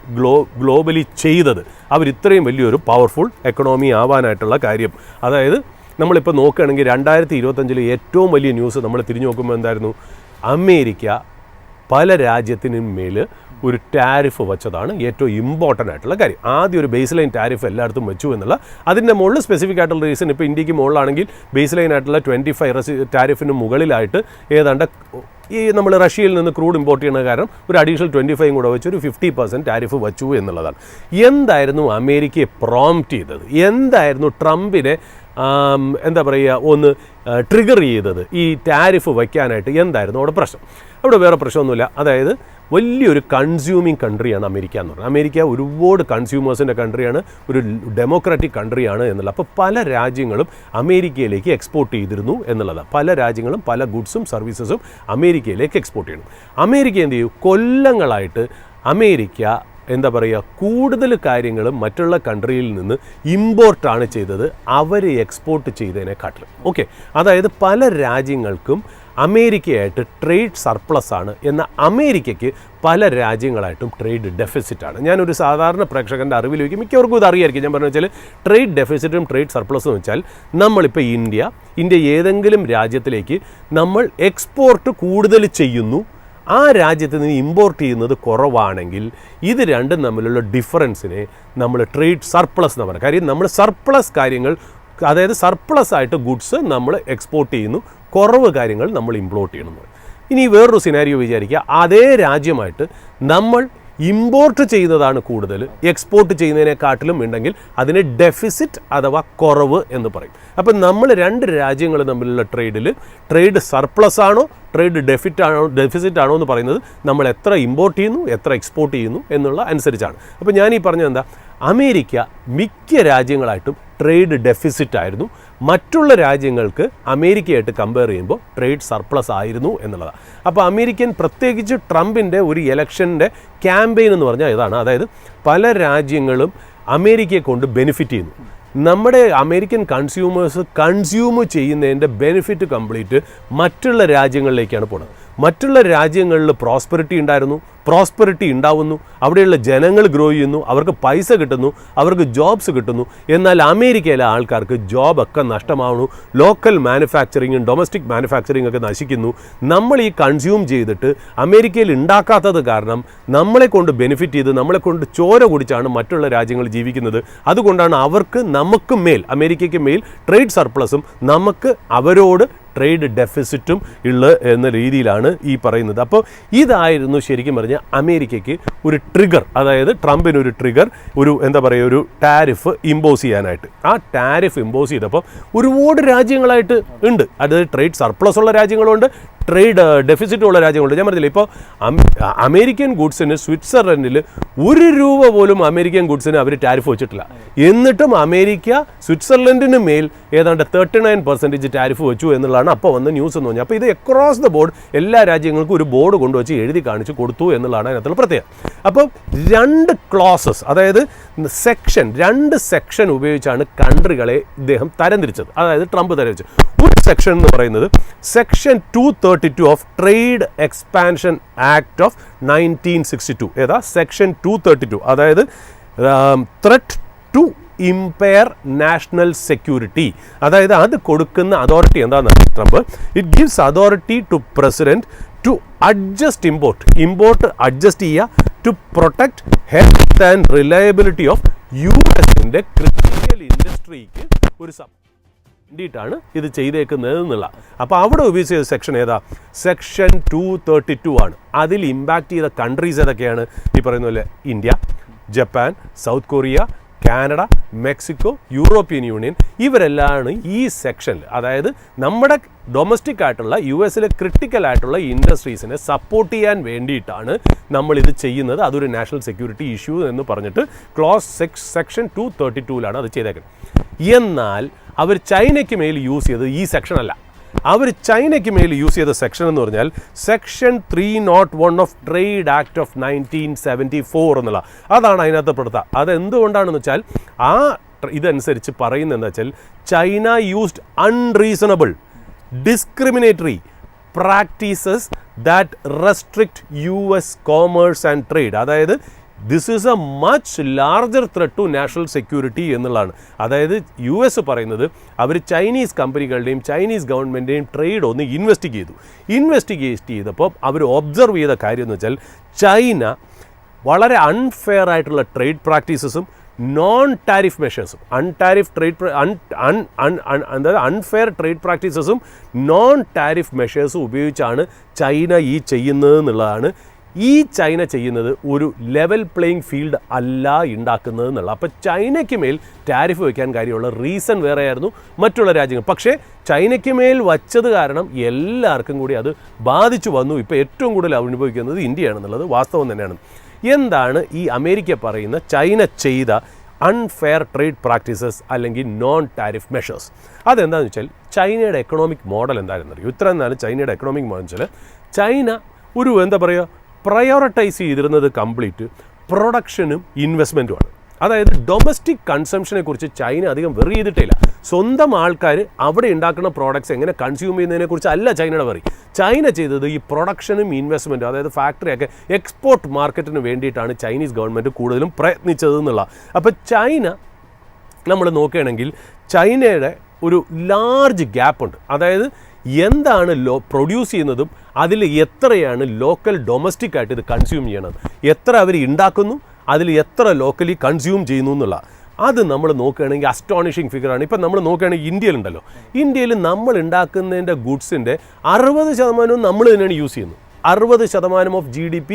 ഗ്ലോബലി ചെയ്തത് അവരിത്രയും വലിയൊരു പവർഫുൾ എക്കണോമി ആവാനായിട്ടുള്ള കാര്യം? അതായത് നമ്മളിപ്പോൾ നോക്കുകയാണെങ്കിൽ 2025 ഏറ്റവും വലിയ ന്യൂസ് നമ്മൾ തിരിഞ്ഞു നോക്കുമ്പോൾ എന്തായിരുന്നു? അമേരിക്ക പല രാജ്യത്തിനും മേൽ ഒരു ടാരിഫ് വെച്ചതാണ് ഏറ്റവും ഇമ്പോർട്ടൻ്റ് ആയിട്ടുള്ള കാര്യം. ആദ്യം ഒരു ബേസ് ലൈൻ ടാരിഫ് എല്ലായിടത്തും വെച്ചു എന്നുള്ള അതിൻ്റെ മുകളിൽ സ്പെസിഫിക് ആയിട്ടുള്ള റീസൺ ഇപ്പോൾ ഇന്ത്യക്ക് മുകളിലാണെങ്കിൽ ബേസ് ലൈൻ ആയിട്ടുള്ള 25 ടാരിഫിന് മുകളിലായിട്ട് ഏതാണ്ട് ഈ നമ്മൾ റഷ്യയിൽ നിന്ന് ക്രൂഡ് ഇമ്പോർട്ട് ചെയ്യുന്ന കാരണം ഒരു അഡീഷണൽ 25 കൂടെ വെച്ച് ഒരു 50% ടാരിഫ് വച്ചു എന്നുള്ളതാണ്. എന്തായിരുന്നു അമേരിക്കയെ പ്രോംപ്റ്റ് ചെയ്തത്? എന്തായിരുന്നു ട്രംപിനെ എന്താ പറയുക ഒന്ന് ട്രിഗർ ചെയ്തത് ഈ ടാരിഫ് വയ്ക്കാനായിട്ട്? എന്തായിരുന്നു അവിടെ പ്രശ്നം? അവിടെ വേറെ പ്രശ്നമൊന്നുമില്ല. അതായത് വലിയൊരു കൺസ്യൂമിങ് കൺട്രിയാണ് അമേരിക്ക എന്ന് പറഞ്ഞാൽ. അമേരിക്ക ഒരുപാട് കൺസ്യൂമേഴ്സിൻ്റെ കൺട്രിയാണ്, ഒരു ഡെമോക്രാറ്റിക് കൺട്രിയാണ് എന്നുള്ളത്. അപ്പോൾ പല രാജ്യങ്ങളും അമേരിക്കയിലേക്ക് എക്സ്പോർട്ട് ചെയ്തിരുന്നു എന്നുള്ളതാണ്. പല രാജ്യങ്ങളും പല ഗുഡ്സും സർവീസസും അമേരിക്കയിലേക്ക് എക്സ്പോർട്ട് ചെയ്യണം. അമേരിക്ക എന്ത് ചെയ്യും? കൊല്ലങ്ങളായിട്ട് അമേരിക്ക എന്താ പറയുക കൂടുതൽ കാര്യങ്ങളും മറ്റുള്ള കൺട്രിയിൽ നിന്ന് ഇമ്പോർട്ടാണ് ചെയ്തത് അവർ എക്സ്പോർട്ട് ചെയ്തതിനെക്കാട്ടിലും. ഓക്കെ, അതായത് പല രാജ്യങ്ങൾക്കും അമേരിക്കയായിട്ട് ട്രേഡ് സർപ്ലസ് ആണ്, എന്നാൽ അമേരിക്കയ്ക്ക് പല രാജ്യങ്ങളായിട്ടും ട്രേഡ് ഡെഫിസിറ്റാണ്. ഞാനൊരു സാധാരണ പ്രേക്ഷകൻ്റെ അറിവിലേക്ക് മിക്കവർക്കും ഇത് അറിയായിരിക്കും. ഞാൻ പറഞ്ഞു വെച്ചാൽ ട്രേഡ് ഡെഫിസിറ്റും ട്രേഡ് സർപ്ലസും വെച്ചാൽ നമ്മളിപ്പോൾ ഇന്ത്യ ഏതെങ്കിലും രാജ്യത്തിലേക്ക് നമ്മൾ എക്സ്പോർട്ട് കൂടുതൽ ചെയ്യുന്നു, ആ രാജ്യത്ത് നിന്ന് ഇമ്പോർട്ട് ചെയ്യുന്നത് കുറവാണെങ്കിൽ ഇത് രണ്ടും തമ്മിലുള്ള ഡിഫറൻസിനെ നമ്മൾ ട്രേഡ് സർപ്ലസ് എന്ന് പറയുന്നത്. കാര്യം നമ്മൾ സർപ്ലസ് കാര്യങ്ങൾ അതായത് സർപ്ലസ് ആയിട്ട് ഗുഡ്സ് നമ്മൾ എക്സ്പോർട്ട് ചെയ്യുന്നു, കുറവ് കാര്യങ്ങൾ നമ്മൾ ഇമ്പോർട്ട് ചെയ്യണം. ഇനി വേറൊരു സിനാരിയോ വിചാരിക്കുക, അതേ രാജ്യമായിട്ട് നമ്മൾ ഇമ്പോർട്ട് ചെയ്യുന്നതാണ് കൂടുതൽ, എക്സ്പോർട്ട് ചെയ്യുന്നതിനെക്കാട്ടിലും ഉണ്ടെങ്കിൽ അതിന് ഡെഫിസിറ്റ് അഥവാ കുറവ് എന്ന് പറയും. അപ്പം നമ്മൾ രണ്ട് രാജ്യങ്ങൾ തമ്മിലുള്ള ട്രേഡ് സർപ്ലസ് ആണോ ട്രേഡ് ഡെഫിസിറ്റ് ആണോ എന്ന് പറയുന്നത് നമ്മൾ എത്ര ഇമ്പോർട്ട് ചെയ്യുന്നു എത്ര എക്സ്പോർട്ട് ചെയ്യുന്നു എന്നുള്ള അനുസരിച്ചാണ്. അപ്പോൾ ഞാൻ ഈ പറഞ്ഞത് എന്താ, അമേരിക്ക മിക്ക രാജ്യങ്ങളായിട്ടും ട്രേഡ് ഡെഫിസിറ്റ് ആയിരുന്നു, മറ്റുള്ള രാജ്യങ്ങൾക്ക് അമേരിക്കയായിട്ട് കമ്പയർ ചെയ്യുമ്പോൾ ട്രേഡ് സർപ്ലസ് ആയിരുന്നു എന്നുള്ളതാണ്. അപ്പോൾ അമേരിക്കൻ പ്രത്യേകിച്ച് ട്രംപിൻ്റെ ഒരു ഇലക്ഷൻ്റെ ക്യാമ്പയിൻ എന്ന് പറഞ്ഞാൽ ഇതാണ്. അതായത് പല രാജ്യങ്ങളും അമേരിക്കയെ കൊണ്ട് ബെനിഫിറ്റ് ചെയ്യുന്നു. നമ്മുടെ അമേരിക്കൻ കൺസ്യൂമേഴ്സ് കൺസ്യൂം ചെയ്യുന്നതിൻ്റെ ബെനിഫിറ്റ് കംപ്ലീറ്റ് മറ്റുള്ള രാജ്യങ്ങളിലേക്കാണ് പോകുന്നത്. മറ്റുള്ള രാജ്യങ്ങളിൽ പ്രോസ്പെറിറ്റി ഉണ്ടാവുന്നു, അവിടെയുള്ള ജനങ്ങൾ ഗ്രോ ചെയ്യുന്നു, അവർക്ക് പൈസ കിട്ടുന്നു, അവർക്ക് ജോബ്സ് കിട്ടുന്നു. എന്നാൽ അമേരിക്കയിലെ ആൾക്കാർക്ക് ജോബൊക്കെ നഷ്ടമാവുന്നു, ലോക്കൽ മാനുഫാക്ചറിങ്ങും ഡൊമസ്റ്റിക് മാനുഫാക്ചറിങ് ഒക്കെ നശിക്കുന്നു. നമ്മൾ ഈ കൺസ്യൂം ചെയ്തിട്ട് അമേരിക്കയിൽ ഉണ്ടാക്കാത്തത് കാരണം നമ്മളെ കൊണ്ട് ബെനിഫിറ്റ് ചെയ്ത് നമ്മളെ കൊണ്ട് ചോര കുടിച്ചാണ് മറ്റുള്ള രാജ്യങ്ങൾ ജീവിക്കുന്നത്. അതുകൊണ്ടാണ് അവർക്ക് നമുക്ക് മേൽ അമേരിക്കയ്ക്ക് മേൽ ട്രേഡ് സർപ്ലസും നമുക്ക് അവരോട് ട്രേഡ് ഡെഫിസിറ്റും ഉള്ള എന്ന രീതിയിലാണ് ഈ പറയുന്നത്. അപ്പോൾ ഇതായിരുന്നു ശരിക്കും പറഞ്ഞാൽ അമേരിക്കയ്ക്ക് ഒരു ട്രിഗർ, അതായത് ട്രംപിനൊരു ട്രിഗർ, ഒരു എന്താ പറയുക ഒരു ടാരിഫ് ഇമ്പോസ് ചെയ്യാനായിട്ട്. ആ ടാരിഫ് ഇമ്പോസ് ചെയ്തപ്പോൾ ഒരുപാട് രാജ്യങ്ങളായിട്ട് ഉണ്ട്. അതായത് ട്രേഡ് സർപ്ലസ് ഉള്ള രാജ്യങ്ങളുണ്ട്, ട്രേഡ് ഡെഫിസിറ്റ് ഉള്ള രാജ്യങ്ങളുണ്ട്. ഞാൻ പറഞ്ഞില്ല, ഇപ്പോൾ അമേരിക്കൻ ഗുഡ്സിന് സ്വിറ്റ്സർലൻഡിൽ ₹1 പോലും അമേരിക്കൻ ഗുഡ്സിന് അവർ ടാരിഫ് വെച്ചിട്ടില്ല. എന്നിട്ടും അമേരിക്ക സ്വിറ്റ്സർലൻഡിന് മേൽ ഏതാണ്ട് 39% ടാരിഫ് വെച്ചു എന്നുള്ളതാണ് അപ്പോൾ വന്ന ന്യൂസ് എന്ന് പറഞ്ഞാൽ. അപ്പോൾ ഇത് അക്രോസ് ദ ബോർഡ് എല്ലാ രാജ്യങ്ങൾക്കും ഒരു ബോർഡ് കൊണ്ടുവച്ച് എഴുതി കാണിച്ച് കൊടുത്തു എന്നുള്ളതാണ് അതിനകത്തുള്ള പ്രത്യേകത. അപ്പോൾ 2 ക്ലോസസ്, അതായത് രണ്ട് സെക്ഷൻ ഉപയോഗിച്ചാണ് കൺട്രികളെ ഇദ്ദേഹം തരംതിരിച്ചത്, അതായത് ട്രംപ് തരംതിരിച്ചത്. ഒരു സെക്ഷൻ എന്ന് പറയുന്നത് section 232 of trade expansion act of 1962. ഏതാ സെക്ഷൻ 232, അതായത് threat to impair national security. അതായത് അത് കൊടുക്കുന്ന അതോറിറ്റി എന്താണെന്ന് Trump, it gives authority to president to adjust import adjust ചെയ്യുക to protect health and reliability of US-ന്റെ ക്രിട്ടിക്കൽ ഇൻഡസ്ട്രിക്ക് ഒരു വേണ്ടിയിട്ടാണ് ഇത് ചെയ്തേക്കുന്നത് എന്നുള്ള. അപ്പോൾ അവിടെ ഉപയോഗിച്ച ചെയ്ത സെക്ഷൻ ഏതാ? സെക്ഷൻ 232 ആണ്. അതിൽ ഇമ്പാക്റ്റ് ചെയ്ത കൺട്രീസ് ഏതൊക്കെയാണ്? ഈ പറയുന്ന പോലെ India, Japan, south Korea, Canada, Mexico, European union, ഇവരെല്ലാം ഈ സെക്ഷനിൽ, അതായത് നമ്മുടെ ഡൊമസ്റ്റിക് ആയിട്ടുള്ള US-ലെ ക്രിട്ടിക്കൽ ആയിട്ടുള്ള ഇൻഡസ്ട്രീസിനെ സപ്പോർട്ട് ചെയ്യാൻ വേണ്ടിയിട്ടാണ് നമ്മളിത് ചെയ്യുന്നത്. അതൊരു നാഷണൽ സെക്യൂരിറ്റി ഇഷ്യൂ എന്ന് പറഞ്ഞിട്ട് സെക്ഷൻ 232 അത് ചെയ്തേക്കുന്നത്. എന്നാൽ അവർ ചൈനയ്ക്ക് മേൽ യൂസ് ചെയ്തത് ഈ സെക്ഷനല്ല. അവർ ചൈനയ്ക്ക് മേൽ യൂസ് ചെയ്ത സെക്ഷൻ എന്ന് പറഞ്ഞാൽ section 301 of trade act of 1974 എന്നുള്ള അതാണ് അതിനകത്ത് പെടുത്തുക. അതെന്തുകൊണ്ടാണെന്ന് വെച്ചാൽ ആ ഇതനുസരിച്ച് പറയുന്നതെന്ന് വെച്ചാൽ China used unreasonable discriminatory practices that restrict US commerce and trade. അതായത് this is a much larger threat to national security എന്നുള്ളതാണ്. അതായത് US പറയുന്നത് അവർ ചൈനീസ് കമ്പനികളുടെയും ചൈനീസ് ഗവൺമെൻറ്റിൻ്റെയും ട്രേഡ് ഒന്ന് ഇൻവെസ്റ്റിഗേറ്റ് ചെയ്തപ്പോൾ അവർ ഒബ്സർവ് ചെയ്ത കാര്യം എന്ന് വെച്ചാൽ ചൈന വളരെ അൺഫെയർ ആയിട്ടുള്ള ട്രേഡ് പ്രാക്ടീസസും നോൺ ടാരിഫ് മെഷേഴ്സും അൺഫെയർ ട്രേഡ് പ്രാക്ടീസസും നോൺ ടാരിഫ് മെഷേഴ്സും ഉപയോഗിച്ചാണ് ചൈന ഈ ചെയ്യുന്നത് എന്നുള്ളതാണ്. ഈ ചൈന ചെയ്യുന്നത് ഒരു ലെവൽ പ്ലേയിങ് ഫീൽഡ് അല്ല ഉണ്ടാക്കുന്നത് എന്നുള്ള. അപ്പോൾ ചൈനയ്ക്ക് മേൽ ടാരിഫ് വയ്ക്കാൻ കാര്യമുള്ള റീസൺ വേറെയായിരുന്നു മറ്റുള്ള രാജ്യങ്ങൾ. പക്ഷേ ചൈനയ്ക്ക് മേൽ വച്ചത് കാരണം എല്ലാവർക്കും കൂടി അത് ബാധിച്ചു വന്നു. ഇപ്പോൾ ഏറ്റവും കൂടുതൽ അനുഭവിക്കുന്നത് ഇന്ത്യയാണെന്നുള്ളത് വാസ്തവം തന്നെയാണ്. എന്താണ് ഈ അമേരിക്ക പറയുന്ന ചൈന ചെയ്ത അൺഫെയർ ട്രേഡ് പ്രാക്ടീസസ് അല്ലെങ്കിൽ നോൺ ടാരിഫ് മെഷേഴ്സ്? അതെന്താണെന്ന് വെച്ചാൽ ചൈനയുടെ എക്കണോമിക് മോഡൽ എന്താണെന്ന് അറിയും. ഇത്ര എന്താണ് ചൈനയുടെ എക്കണോമിക് മോഡൽ വെച്ചാൽ ചൈന ഒരു എന്താ പറയുക പ്രയോറിറ്റൈസ് ചെയ്തിരുന്നത് കംപ്ലീറ്റ് പ്രൊഡക്ഷനും ഇൻവെസ്റ്റ്മെൻറ്റുമാണ്. അതായത് ഡൊമസ്റ്റിക് കൺസംഷനെ കുറിച്ച് ചൈന അധികം വെറി ചെയ്തിട്ടില്ല. സ്വന്തം ആൾക്കാർ അവിടെ ഉണ്ടാക്കുന്ന പ്രോഡക്ട്സ് എങ്ങനെ കൺസ്യൂം ചെയ്യുന്നതിനെക്കുറിച്ച് അല്ല ചൈനയുടെ വെറി. ചൈന ചെയ്തത് ഈ പ്രൊഡക്ഷനും ഇൻവെസ്റ്റ്മെൻറ്റും, അതായത് ഫാക്ടറിയൊക്കെ എക്സ്പോർട്ട് മാർക്കറ്റിന് വേണ്ടിയിട്ടാണ് ചൈനീസ് ഗവൺമെൻറ് കൂടുതലും പ്രയത്നിച്ചത് എന്നുള്ള. അപ്പോൾ ചൈന നമ്മൾ നോക്കുകയാണെങ്കിൽ ചൈനയുടെ ഒരു ലാർജ് ഗ്യാപ്പുണ്ട്. അതായത് എന്താണ് പ്രൊഡ്യൂസ് ചെയ്യുന്നതും അതിൽ എത്രയാണ് ലോക്കൽ ഡൊമസ്റ്റിക് ആയിട്ട് ഇത് കൺസ്യൂം ചെയ്യണത്, എത്ര അവർ ഉണ്ടാക്കുന്നു, അതിൽ എത്ര ലോക്കലി കൺസ്യൂം ചെയ്യുന്നു എന്നുള്ള അത് നമ്മൾ നോക്കുകയാണെങ്കിൽ അസ്റ്റോണിഷിങ് ഫിഗറാണ്. ഇപ്പം നമ്മൾ നോക്കുകയാണെങ്കിൽ ഇന്ത്യയിലുണ്ടല്ലോ, ഇന്ത്യയിൽ നമ്മൾ ഉണ്ടാക്കുന്നതിൻ്റെ ഗുഡ്സിൻ്റെ 60% നമ്മൾ തന്നെയാണ് യൂസ് ചെയ്യുന്നത്. 60% ഓഫ് GDP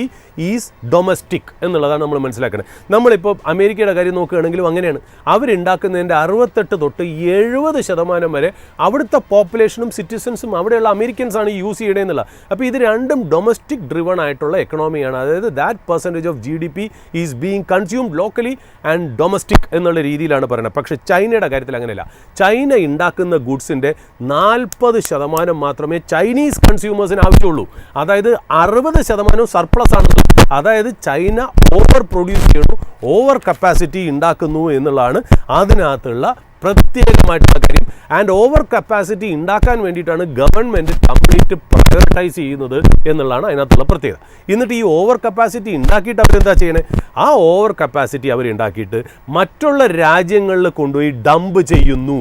ഈസ് ഡൊമസ്റ്റിക് എന്നുള്ളതാണ് നമ്മൾ മനസ്സിലാക്കുന്നത്. നമ്മളിപ്പോൾ അമേരിക്കയുടെ കാര്യം നോക്കുകയാണെങ്കിലും അങ്ങനെയാണ്. അവരുണ്ടാക്കുന്നതിൻ്റെ 68 തൊട്ട് 70% വരെ അവിടുത്തെ പോപ്പുലേഷനും സിറ്റിസൺസും അവിടെയുള്ള അമേരിക്കൻസാണ് യൂസ് ചെയ്യണമെന്നുള്ള. അപ്പോൾ ഇത് രണ്ടും ഡൊമസ്റ്റിക് ഡ്രിവൺ ആയിട്ടുള്ള എക്കണോമിയാണ്. അതായത് that percentage of GDP is being consumed locally and domestic എന്നുള്ള രീതിയിലാണ് പറയുന്നത്. പക്ഷേ ചൈനയുടെ കാര്യത്തിൽ അങ്ങനെയല്ല. ചൈന ഉണ്ടാക്കുന്ന ഗുഡ്സിൻ്റെ 40% മാത്രമേ ചൈനീസ് കൺസ്യൂമേഴ്സിന് ആവശ്യമുള്ളൂ. അതായത് 60% സർപ്ലസ് ആണ്. അതായത് ചൈന ഓവർ പ്രൊഡ്യൂസ് ചെയ്യുന്നു, ഓവർ കപ്പാസിറ്റി ഉണ്ടാക്കുന്നു എന്നുള്ളതാണ് അതിനകത്തുള്ള പ്രത്യേകമായിട്ടുള്ള കാര്യം. ആൻഡ് ഓവർ കപ്പാസിറ്റി ഉണ്ടാക്കാൻ വേണ്ടിയിട്ടാണ് ഗവൺമെൻറ് കംപ്ലീറ്റ് പ്രയോറിറ്റൈസ് ചെയ്യുന്നത് എന്നുള്ളതാണ് അതിനകത്തുള്ള പ്രത്യേകത. എന്നിട്ട് ഈ ഓവർ കപ്പാസിറ്റി ഉണ്ടാക്കിയിട്ട് അവരെന്താ ചെയ്യണേ? ആ ഓവർ കപ്പാസിറ്റി അവരുണ്ടാക്കിയിട്ട് മറ്റുള്ള രാജ്യങ്ങളിൽ കൊണ്ടുപോയി ഡംപ് ചെയ്യുന്നു.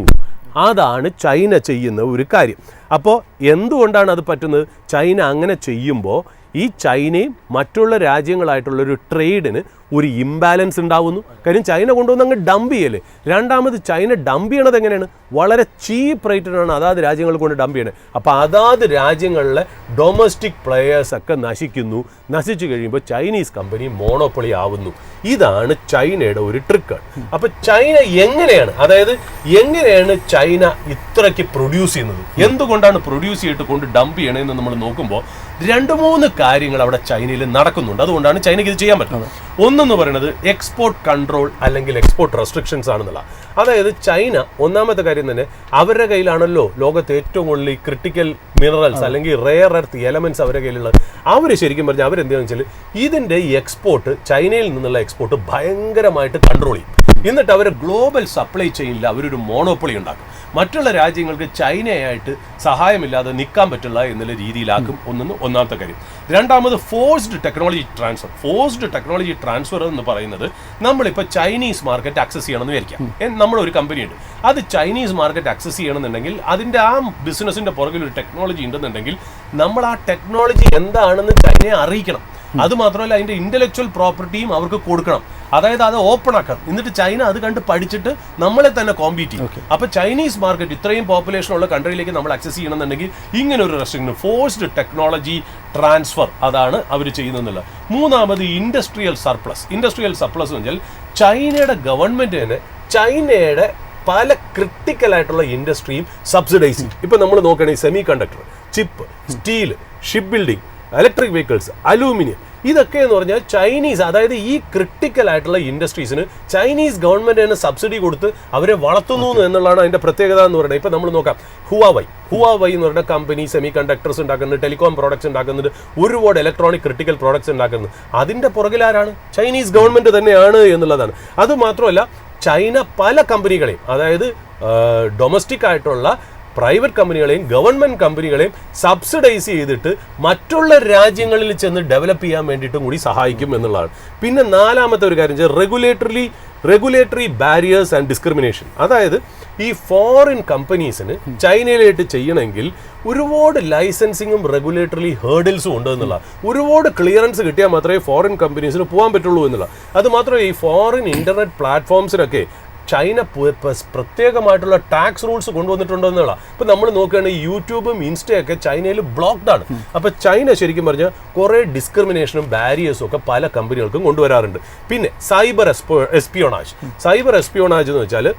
അതാണ് ചൈന ചെയ്യുന്ന ഒരു കാര്യം. അപ്പോൾ എന്തുകൊണ്ടാണ് അത് പറ്റുന്നത്? ചൈന അങ്ങനെ ചെയ്യുമ്പോൾ ഈ ചൈനയും മറ്റുള്ള രാജ്യങ്ങളായിട്ടുള്ളൊരു ട്രേഡിന് ഒരു ഇംബാലൻസ് ഉണ്ടാവുന്നു. കാര്യം ചൈന കൊണ്ടുവന്ന് അങ്ങ് ഡംപ് ചെയ്യല്ലേ. രണ്ടാമത് ചൈന ഡംപ് ചെയ്യണത് എങ്ങനെയാണ്? വളരെ ചീപ്പ് റേറ്റിനാണ് അതാത് രാജ്യങ്ങൾ കൊണ്ട് ഡംപ് ചെയ്യണത്. അപ്പോൾ അതാത് രാജ്യങ്ങളിലെ ഡൊമസ്റ്റിക് പ്ലെയേഴ്സൊക്കെ നശിക്കുന്നു. നശിച്ചു കഴിയുമ്പോൾ ചൈനീസ് കമ്പനി മോണോപ്പൊളി ആവുന്നു. ഇതാണ് ചൈനയുടെ ഒരു ട്രിക്ക്. അപ്പോൾ ചൈന എങ്ങനെയാണ് ചൈന ഇത്രയ്ക്ക് പ്രൊഡ്യൂസ് ചെയ്യുന്നത്, എന്തുകൊണ്ടാണ് പ്രൊഡ്യൂസ് ചെയ്തിട്ട് കൊണ്ട് ഡംപ് ചെയ്യണമെന്ന് നമ്മൾ നോക്കുമ്പോൾ 2-3 കാര്യങ്ങൾ അവിടെ ചൈനയിൽ നടക്കുന്നുണ്ട്. അതുകൊണ്ടാണ് ചൈനയ്ക്ക് ഇത് ചെയ്യാൻ പറ്റുന്നത്. ഒന്നെന്ന് പറയുന്നത് എക്സ്പോർട്ട് കൺട്രോൾ അല്ലെങ്കിൽ എക്സ്പോർട്ട് റെസ്ട്രിക്ഷൻസ് ആണെന്നുള്ള. അതായത് ചൈന ഒന്നാമത്തെ കാര്യം തന്നെ അവരുടെ കയ്യിലാണല്ലോ ലോകത്ത് ഏറ്റവും കൂടുതൽ ഈ ക്രിട്ടിക്കൽ മിനറൽസ് അല്ലെങ്കിൽ റെയർ എർത്ത് എലമെന്റ്സ് അവരുടെ കയ്യിലുള്ളത്. അവർ ശരിക്കും പറഞ്ഞാൽ അവരെന്താണെന്ന് വെച്ചാൽ ഇതിൻ്റെ എക്സ്പോർട്ട്, ചൈനയിൽ നിന്നുള്ള എക്സ്പോർട്ട് ഭയങ്കരമായിട്ട് കൺട്രോൾ ചെയ്യും. എന്നിട്ട് അവർ ഗ്ലോബൽ സപ്ലൈ ചെയിനിൽ അവരൊരു മോണോപ്പൊളി ഉണ്ടാക്കും. മറ്റുള്ള രാജ്യങ്ങൾക്ക് ചൈനയായിട്ട് സഹായമില്ലാതെ നിൽക്കാൻ പറ്റില്ല എന്നുള്ള രീതിയിലാക്കും. ഒന്നാമത്തെ കാര്യം. രണ്ടാമത് ഫോഴ്സ്ഡ് ടെക്നോളജി ട്രാൻസ്ഫർ എന്ന് പറയുന്നത് നമ്മളിപ്പോൾ ചൈനീസ് മാർക്കറ്റ് ആക്സസ് ചെയ്യണമെന്ന് വിചാരിക്കാം. നമ്മളൊരു കമ്പനിയുണ്ട്, അത് ചൈനീസ് മാർക്കറ്റ് ആക്സസ് ചെയ്യണമെന്നുണ്ടെങ്കിൽ അതിൻ്റെ ആ ബിസിനസ്സിൻ്റെ പുറകിൽ ഒരു ടെക്നോളജി ഉണ്ടെന്നുണ്ടെങ്കിൽ നമ്മൾ ആ ടെക്നോളജി എന്താണെന്ന് ചൈനയെ അറിയിക്കണം. അതുമാത്രമല്ല അതിൻ്റെ ഇൻ്റലക്ച്വൽ പ്രോപ്പർട്ടിയും അവർക്ക് കൊടുക്കണം. അതായത് അത് ഓപ്പൺ ആക്കണം. എന്നിട്ട് ചൈന അത് കണ്ട് പഠിച്ചിട്ട് നമ്മളെ തന്നെ കോമ്പീറ്റ് ചെയ്യും. അപ്പോൾ ചൈനീസ് മാർക്കറ്റ് ഇത്രയും പോപ്പുലേഷൻ ഉള്ള കൺട്രിയിലേക്ക് നമ്മൾ ആക്സസ് ചെയ്യണമെന്നുണ്ടെങ്കിൽ ഇങ്ങനെ ഒരു റെസ്ട്രിക്ഷൻ, ഫോഴ്സ്ഡ് ടെക്നോളജി ട്രാൻസ്ഫർ, അതാണ് അവർ ചെയ്യുന്നത്. മൂന്നാമത് ഇൻഡസ്ട്രിയൽ സർപ്ലസ് എന്ന് പറഞ്ഞാൽ ചൈനയുടെ ഗവൺമെൻറ് തന്നെ ചൈനയുടെ പല ക്രിട്ടിക്കലായിട്ടുള്ള ഇൻഡസ്ട്രിയും സബ്സിഡൈസ് ചെയ്യും. ഇപ്പം നമ്മൾ നോക്കുകയാണെങ്കിൽ semi conductor, chip, steel, ship building, electric vehicles, aluminium, ഇതൊക്കെ എന്ന് പറഞ്ഞാൽ ചൈനീസ്, അതായത് ഈ ക്രിട്ടിക്കൽ ആയിട്ടുള്ള ഇൻഡസ്ട്രീസിന് ചൈനീസ് ഗവൺമെൻറ് തന്നെ സബ്സിഡി കൊടുത്ത് അവരെ വളർത്തുന്നു എന്നുള്ളതാണ് അതിൻ്റെ പ്രത്യേകത എന്ന് പറയുന്നത്. ഇപ്പം നമ്മൾ നോക്കാം, ഹുവാവൈ എന്ന് പറയുന്ന കമ്പനി സെമി കണ്ടക്ടർസ് ഉണ്ടാക്കുന്നുണ്ട്, ടെലികോം പ്രോഡക്ട്സ് ഉണ്ടാക്കുന്നുണ്ട്, ഒരുപാട് ഇലക്ട്രോണിക് ക്രിട്ടിക്കൽ പ്രോഡക്ട്സ് ഉണ്ടാക്കുന്നത്. അതിൻ്റെ പുറകിലാരാണ്? ചൈനീസ് ഗവൺമെൻറ് തന്നെയാണ് എന്നുള്ളതാണ്. അതുമാത്രമല്ല ചൈന പല കമ്പനികളെയും, അതായത് ഡൊമസ്റ്റിക് ആയിട്ടുള്ള പ്രൈവറ്റ് കമ്പനികളെയും ഗവൺമെൻറ് കമ്പനികളെയും സബ്സിഡൈസ് ചെയ്തിട്ട് മറ്റുള്ള രാജ്യങ്ങളിൽ ചെന്ന് ഡെവലപ്പ് ചെയ്യാൻ വേണ്ടിയിട്ടും കൂടി സഹായിക്കും എന്നുള്ളതാണ്. പിന്നെ നാലാമത്തെ ഒരു കാര്യം വെച്ചാൽ റെഗുലേറ്ററി ബാരിയേഴ്സ് ആൻഡ് ഡിസ്ക്രിമിനേഷൻ. അതായത് ഈ ഫോറിൻ കമ്പനീസിന് ചൈനയിലായിട്ട് ചെയ്യണമെങ്കിൽ ഒരുപാട് ലൈസൻസിങ്ങും റെഗുലേറ്ററി ഹേർഡിൽസും ഉണ്ട് എന്നുള്ള, ഒരുപാട് ക്ലിയറൻസ് കിട്ടിയാൽ മാത്രമേ ഫോറിൻ കമ്പനീസിന് പോകാൻ പറ്റുള്ളൂ എന്നുള്ള. അതുമാത്രമേ ഈ ഫോറിൻ ഇൻ്റർനെറ്റ് പ്ലാറ്റ്ഫോംസിനൊക്കെ ചൈന പ്രത്യേകമായിട്ടുള്ള ടാക്സ് റൂൾസ് കൊണ്ടുവന്നിട്ടുണ്ടോ എന്നുള്ള. ഇപ്പം നമ്മൾ നോക്കുകയാണെങ്കിൽ യൂട്യൂബും ഇൻസ്റ്റയൊക്കെ ചൈനയിൽ ബ്ലോക്ക്ഡ് ആണ്. അപ്പോൾ ചൈന ശരിക്കും പറഞ്ഞാൽ കുറേ ഡിസ്ക്രിമിനേഷനും ബാരിയേഴ്സും ഒക്കെ പല കമ്പനികൾക്കും കൊണ്ടുവരാറുണ്ട്. പിന്നെ സൈബർ എസ്പിയോണാജ് എന്ന് വെച്ചാൽ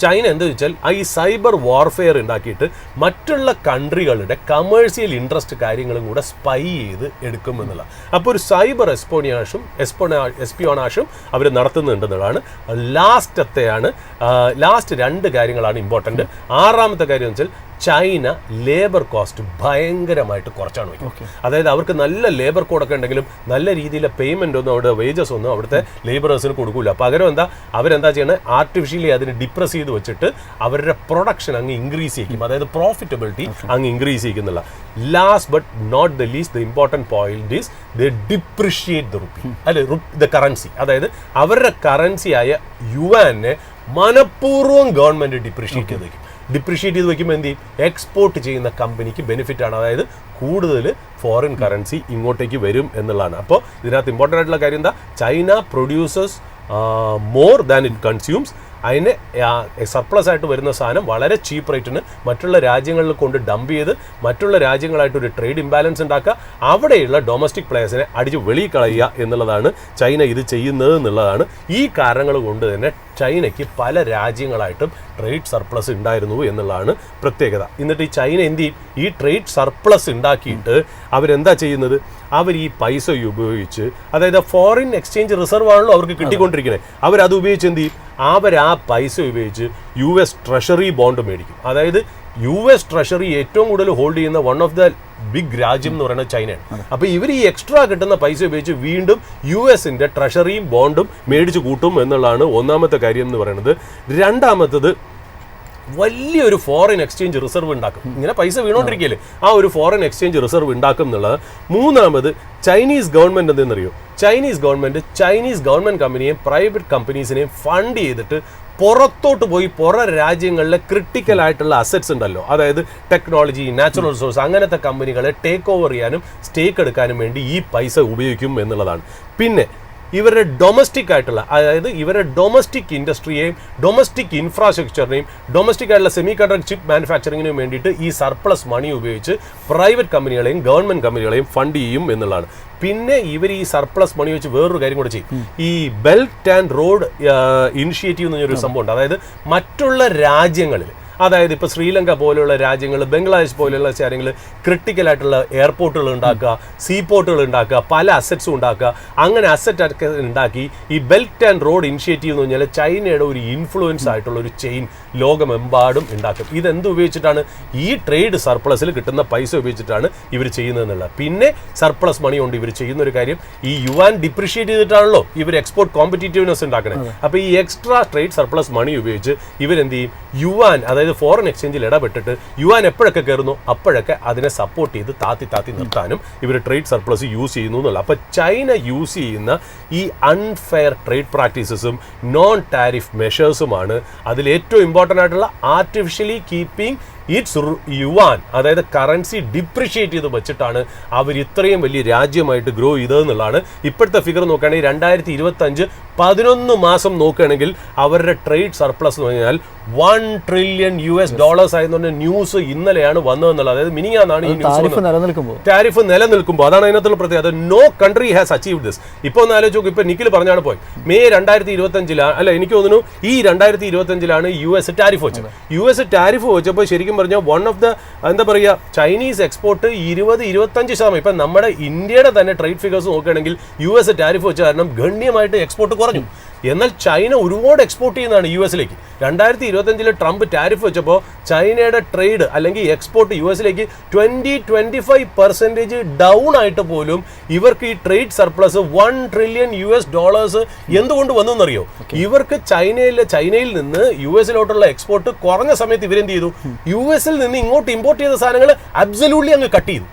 ചൈന എന്താ വെച്ചാൽ ഈ സൈബർ വാർഫെയർ ഉണ്ടാക്കിയിട്ട് മറ്റുള്ള കൺട്രികളുടെ കമേഴ്സ്യൽ ഇൻട്രസ്റ്റ് കാര്യങ്ങളും കൂടെ സ്പൈ ചെയ്ത് എടുക്കുമെന്നുള്ള. അപ്പോൾ ഒരു സൈബർ എസ്പിയോണാഷും അവർ നടത്തുന്നുണ്ടെന്നുള്ളതാണ്. ലാസ്റ്റ് രണ്ട് കാര്യങ്ങളാണ് ഇമ്പോർട്ടൻറ്റ്. ആറാമത്തെ കാര്യം എന്ന് വെച്ചാൽ ചൈന ലേബർ കോസ്റ്റ് ഭയങ്കരമായിട്ട് കുറച്ചാണ് വയ്ക്കുന്നത്. അതായത് അവർക്ക് നല്ല ലേബർ കോഡൊക്കെ ഉണ്ടെങ്കിലും നല്ല രീതിയിലെ പേയ്മെൻ്റ് ഒന്നും അവിടെ വേജസ് ഒന്നും അവിടുത്തെ ലേബറേഴ്സിന് കൊടുക്കില്ല. പകരം അവരെന്താ ചെയ്യണത്, ആർട്ടിഫിഷ്യലി അതിന് ഡിപ്രസ് ചെയ്ത് വെച്ചിട്ട് അവരുടെ പ്രൊഡക്ഷൻ അങ്ങ് ഇൻക്രീസ് ചെയ്യിക്കും. അതായത് പ്രോഫിറ്റബിലിറ്റി അങ്ങ് ഇൻക്രീസ് ചെയ്യിക്കുന്നില്ല. Last but not the least, the important point is they depreciate the rupee, അല്ലെ ദ കറൻസി. അതായത് അവരുടെ കറൻസിയായ യുവാനെ മനഃപൂർവ്വം ഗവൺമെൻറ് ഡിപ്രിഷിയേറ്റ് ചെയ്ത് വയ്ക്കുമ്പോൾ എന്ത് ചെയ്യും, എക്സ്പോർട്ട് ചെയ്യുന്ന കമ്പനിക്ക് ബെനിഫിറ്റ് ആണ്. അതായത് കൂടുതൽ ഫോറിൻ കറൻസി ഇങ്ങോട്ടേക്ക് വരും എന്നുള്ളതാണ്. അപ്പോൾ ഇതിനകത്ത് ഇമ്പോർട്ടൻ്റ് ആയിട്ടുള്ള കാര്യം എന്താ, China producers more than it consumes. അതിന് സർപ്ലസ് ആയിട്ട് വരുന്ന സാധനം വളരെ ചീപ്പ് റേറ്റിന് മറ്റുള്ള രാജ്യങ്ങളിൽ കൊണ്ട് ഡംപ് ചെയ്ത് മറ്റുള്ള രാജ്യങ്ങളായിട്ടൊരു ട്രേഡ് ഇംബാലൻസ് ഉണ്ടാക്കുക, അവിടെയുള്ള ഡൊമസ്റ്റിക് പ്ലേയേഴ്സിനെ അടിച്ച് വെളിയിൽ കളയുക എന്നുള്ളതാണ് ചൈന ഇത് ചെയ്യുന്നത് എന്നുള്ളതാണ്. ഈ കാരണങ്ങൾ കൊണ്ട് തന്നെ ചൈനയ്ക്ക് പല രാജ്യങ്ങളായിട്ടും ട്രേഡ് സർപ്ലസ് ഉണ്ടായിരുന്നു എന്നുള്ളതാണ് പ്രത്യേകത. എന്നിട്ട് ഈ ചൈന എന്ത് ചെയ്യും, ഈ ട്രേഡ് സർപ്ലസ് ഉണ്ടാക്കിയിട്ട് അവരെന്താ ചെയ്യുന്നത്, അവർ ഈ പൈസ ഉപയോഗിച്ച്, അതായത് ഫോറിൻ എക്സ്ചേഞ്ച് റിസർവ് ആണല്ലോ അവർക്ക് കിട്ടിക്കൊണ്ടിരിക്കുന്നത്, അവരത് ഉപയോഗിച്ച് എന്ത് ചെയ്യും, ആ പൈസ ഉപയോഗിച്ച് US ട്രഷറി ബോണ്ട് മേടിക്കും. അതായത് US ട്രഷറി ഏറ്റവും കൂടുതൽ ഹോൾഡ് ചെയ്യുന്ന വൺ ഓഫ് ദ ബിഗ് രാജ്യം എന്ന് പറയുന്നത് ചൈനയാണ്. അപ്പോൾ ഇവർ ഈ എക്സ്ട്രാ കിട്ടുന്ന പൈസ ഉപയോഗിച്ച് വീണ്ടും US-ന്റെ ട്രഷറിയും ബോണ്ടും മേടിച്ച് കൂട്ടും എന്നുള്ളതാണ് ഒന്നാമത്തെ കാര്യം എന്ന് പറയുന്നത്. രണ്ടാമത്തത് വലിയൊരു ഫോറിൻ എക്സ്ചേഞ്ച് റിസർവ് ഉണ്ടാക്കും. ഇങ്ങനെ പൈസ വീണോണ്ടിരിക്കുകയല്ലേ, ആ ഒരു ഫോറിൻ എക്സ്ചേഞ്ച് റിസർവ് ഉണ്ടാക്കും എന്നുള്ളത്. മൂന്നാമത് ചൈനീസ് ഗവൺമെൻറ് എന്തെന്നറിയോ, ചൈനീസ് ഗവൺമെൻറ് കമ്പനിയെയും പ്രൈവറ്റ് കമ്പനീസിനെയും ഫണ്ട് ചെയ്തിട്ട് പുറത്തോട്ട് പോയി രാജ്യങ്ങളിലെ ക്രിട്ടിക്കൽ ആയിട്ടുള്ള അസറ്റ്സ് ഉണ്ടല്ലോ, അതായത് ടെക്നോളജി, നാച്ചുറൽ റിസോഴ്സ്, അങ്ങനത്തെ കമ്പനികളെ ടേക്ക് ഓവർ ചെയ്യാനും സ്റ്റേക്ക് എടുക്കാനും വേണ്ടി ഈ പൈസ ഉപയോഗിക്കും എന്നുള്ളതാണ്. പിന്നെ ഇവരുടെ ഡൊമസ്റ്റിക് ആയിട്ടുള്ള, അതായത് ഇവരുടെ ഡൊമസ്റ്റിക് ഇൻഡസ്ട്രിയെയും ഡൊമസ്റ്റിക് ഇൻഫ്രാസ്ട്രക്ചറിനെയും ഡൊമസ്റ്റിക് ആയിട്ടുള്ള സെമി കണ്ടക്ടർ ചിപ്പ് മാനുഫാക്ചറിങ്ങിനും വേണ്ടിയിട്ട് ഈ സർപ്ലസ് മണി ഉപയോഗിച്ച് പ്രൈവറ്റ് കമ്പനികളെയും ഗവൺമെൻറ് കമ്പനികളെയും ഫണ്ട് ചെയ്യും എന്നുള്ളതാണ്. പിന്നെ ഇവർ ഈ സർപ്ലസ് മണി വെച്ച് വേറൊരു കാര്യം കൂടെ ചെയ്യും. ഈ ബെൽറ്റ് ആൻഡ് റോഡ് ഇനിഷ്യേറ്റീവ് എന്ന് പറഞ്ഞൊരു സംഭവമുണ്ട്. അതായത് മറ്റുള്ള രാജ്യങ്ങളിൽ അതായത് ഇപ്പോൾ ശ്രീലങ്ക പോലെയുള്ള രാജ്യങ്ങൾ, ബംഗ്ലാദേശ് പോലെയുള്ള രാജ്യങ്ങൾ ക്രിട്ടിക്കലായിട്ടുള്ള എയർപോർട്ടുകൾ ഉണ്ടാക്കുക, സീപോർട്ടുകൾ ഉണ്ടാക്കുക, പല അസറ്റ്സും ഉണ്ടാക്കുക. അങ്ങനെ അസറ്റ് ഒക്കെ ഉണ്ടാക്കി ഈ ബെൽറ്റ് ആൻഡ് റോഡ് ഇനിഷ്യേറ്റീവ് എന്ന് പറഞ്ഞാൽ ചൈനയുടെ ഒരു ഇൻഫ്ലുവൻസ് ആയിട്ടുള്ള ഒരു ചെയിൻ ലോകമെമ്പാടും ഉണ്ടാക്കും. ഇതെന്ത് ഉപയോഗിച്ചിട്ടാണ്? ഈ ട്രേഡ് സർപ്ലസിൽ കിട്ടുന്ന പൈസ ഉപയോഗിച്ചിട്ടാണ് ഇവർ ചെയ്യുന്നതെന്നുള്ളത്. പിന്നെ സർപ്ലസ് മണി കൊണ്ട് ഇവർ ചെയ്യുന്ന ഒരു കാര്യം, ഈ യുവാൻ ഡിപ്രിഷിയേറ്റ് ചെയ്തിട്ടാണല്ലോ ഇവർ എക്സ്പോർട്ട് കോമ്പറ്റീറ്റീവ്നെസ് ഉണ്ടാക്കുന്നത്. അപ്പോൾ ഈ എക്സ്ട്രാ ട്രേഡ് സർപ്ലസ് മണി ഉപയോഗിച്ച് ഇവരെന്ത് ചെയ്യും? യുവാൻ, അതായത് ഫോറിൻ എക്സ്ചേഞ്ചിൽ ഇടപെട്ടിട്ട് യുവാൻ എപ്പോഴൊക്കെ കയറുന്നു അപ്പോഴൊക്കെ അതിനെ സപ്പോർട്ട് ചെയ്ത് താത്തി നിർത്താനും ഇവർ ട്രേഡ് സർപ്ലസ് യൂസ് ചെയ്യുന്നു എന്നുള്ള. അപ്പോൾ ചൈന യൂസ് ചെയ്യുന്ന ഈ അൺഫെയർ ട്രേഡ് പ്രാക്ടീസസും നോൺ ടാരിഫ് മെഷേഴ്സുമാണ് അതിൽ ഏറ്റവും ഇമ്പോർട്ടൻ്റ് ആയിട്ടുള്ള ആർട്ടിഫിഷ്യലി കീപ്പിംഗ് ഇറ്റ്സ് യുവാൻ, അതായത് കറൻസി ഡിപ്രിഷിയേറ്റ് ചെയ്ത് വെച്ചിട്ടാണ് അവർ ഇത്രയും വലിയ രാജ്യമായിട്ട് ഗ്രോ ചെയ്തതെന്നുള്ളതാണ്. ഇപ്പോഴത്തെ ഫിഗർ നോക്കുകയാണെങ്കിൽ 2025 11 മാസം നോക്കുകയാണെങ്കിൽ അവരുടെ ട്രേഡ് സർപ്ലസ് എന്ന് പറഞ്ഞാൽ $1 ട്രില്യൺ ആയെന്ന് ന്യൂസ് ഇന്നലെയാണ് വന്നതെന്നുള്ളത്. അതായത് മിനിങ്ങാന്നാണ് ഈ ന്യൂസ്. ടാരിഫ് നിലനിൽക്കുമ്പോൾ അതാണ് അതിനകത്തുള്ള പ്രത്യേകത. No country has achieved this. ഇപ്പോൾ ഒന്ന് ആലോചിച്ച് നോക്കും, ഇപ്പൊ നിഖിൽ പറഞ്ഞാണ് പോയി മെയ് 2025 അല്ല, എനിക്ക് തോന്നുന്നു ഈ 2025 US ടാരിഫ് വെച്ചത്. US ടാരിഫ് വെച്ചപ്പോൾ ശരിക്കും പറഞ്ഞാൽ വൺ ഓഫ് ദ എന്താ പറയുക, ചൈനീസ് എക്സ്പോർട്ട് 20-25%. ഇപ്പം നമ്മുടെ ഇന്ത്യയുടെ തന്നെ ട്രേഡ് ഫിഗേഴ്സ് നോക്കുകയാണെങ്കിൽ US ടാരിഫ് വെച്ച കാരണം ഗണ്യമായിട്ട് എക്സ്പോർട്ട് കുറഞ്ഞു. എന്നാൽ ചൈന ഒരുപാട് എക്സ്പോർട്ട് ചെയ്യുന്നതാണ് US-ലേക്ക്. 2025 ട്രംപ് ടാരിഫ് വെച്ചപ്പോൾ ചൈനയുടെ ട്രേഡ് അല്ലെങ്കിൽ എക്സ്പോർട്ട് US-ലേക്ക് 20-25% ഡൗൺ ആയിട്ട് പോലും ഇവർക്ക് ഈ ട്രേഡ് സർപ്ലസ് $1 ട്രില്യൺ എന്തുകൊണ്ട് വന്നു എന്നറിയോ? ഇവർക്ക് ചൈനയിൽ നിന്ന് US-ലോട്ടുള്ള എക്സ്പോർട്ട് കുറഞ്ഞ സമയത്ത് ഇവരെന്ത് ചെയ്തു? US-ൽ നിന്ന് ഇങ്ങോട്ട് ഇമ്പോർട്ട് ചെയ്ത സാധനങ്ങൾ അബ്സല്യൂട്ട്ലി അങ്ങ് കട്ട് ചെയ്തു.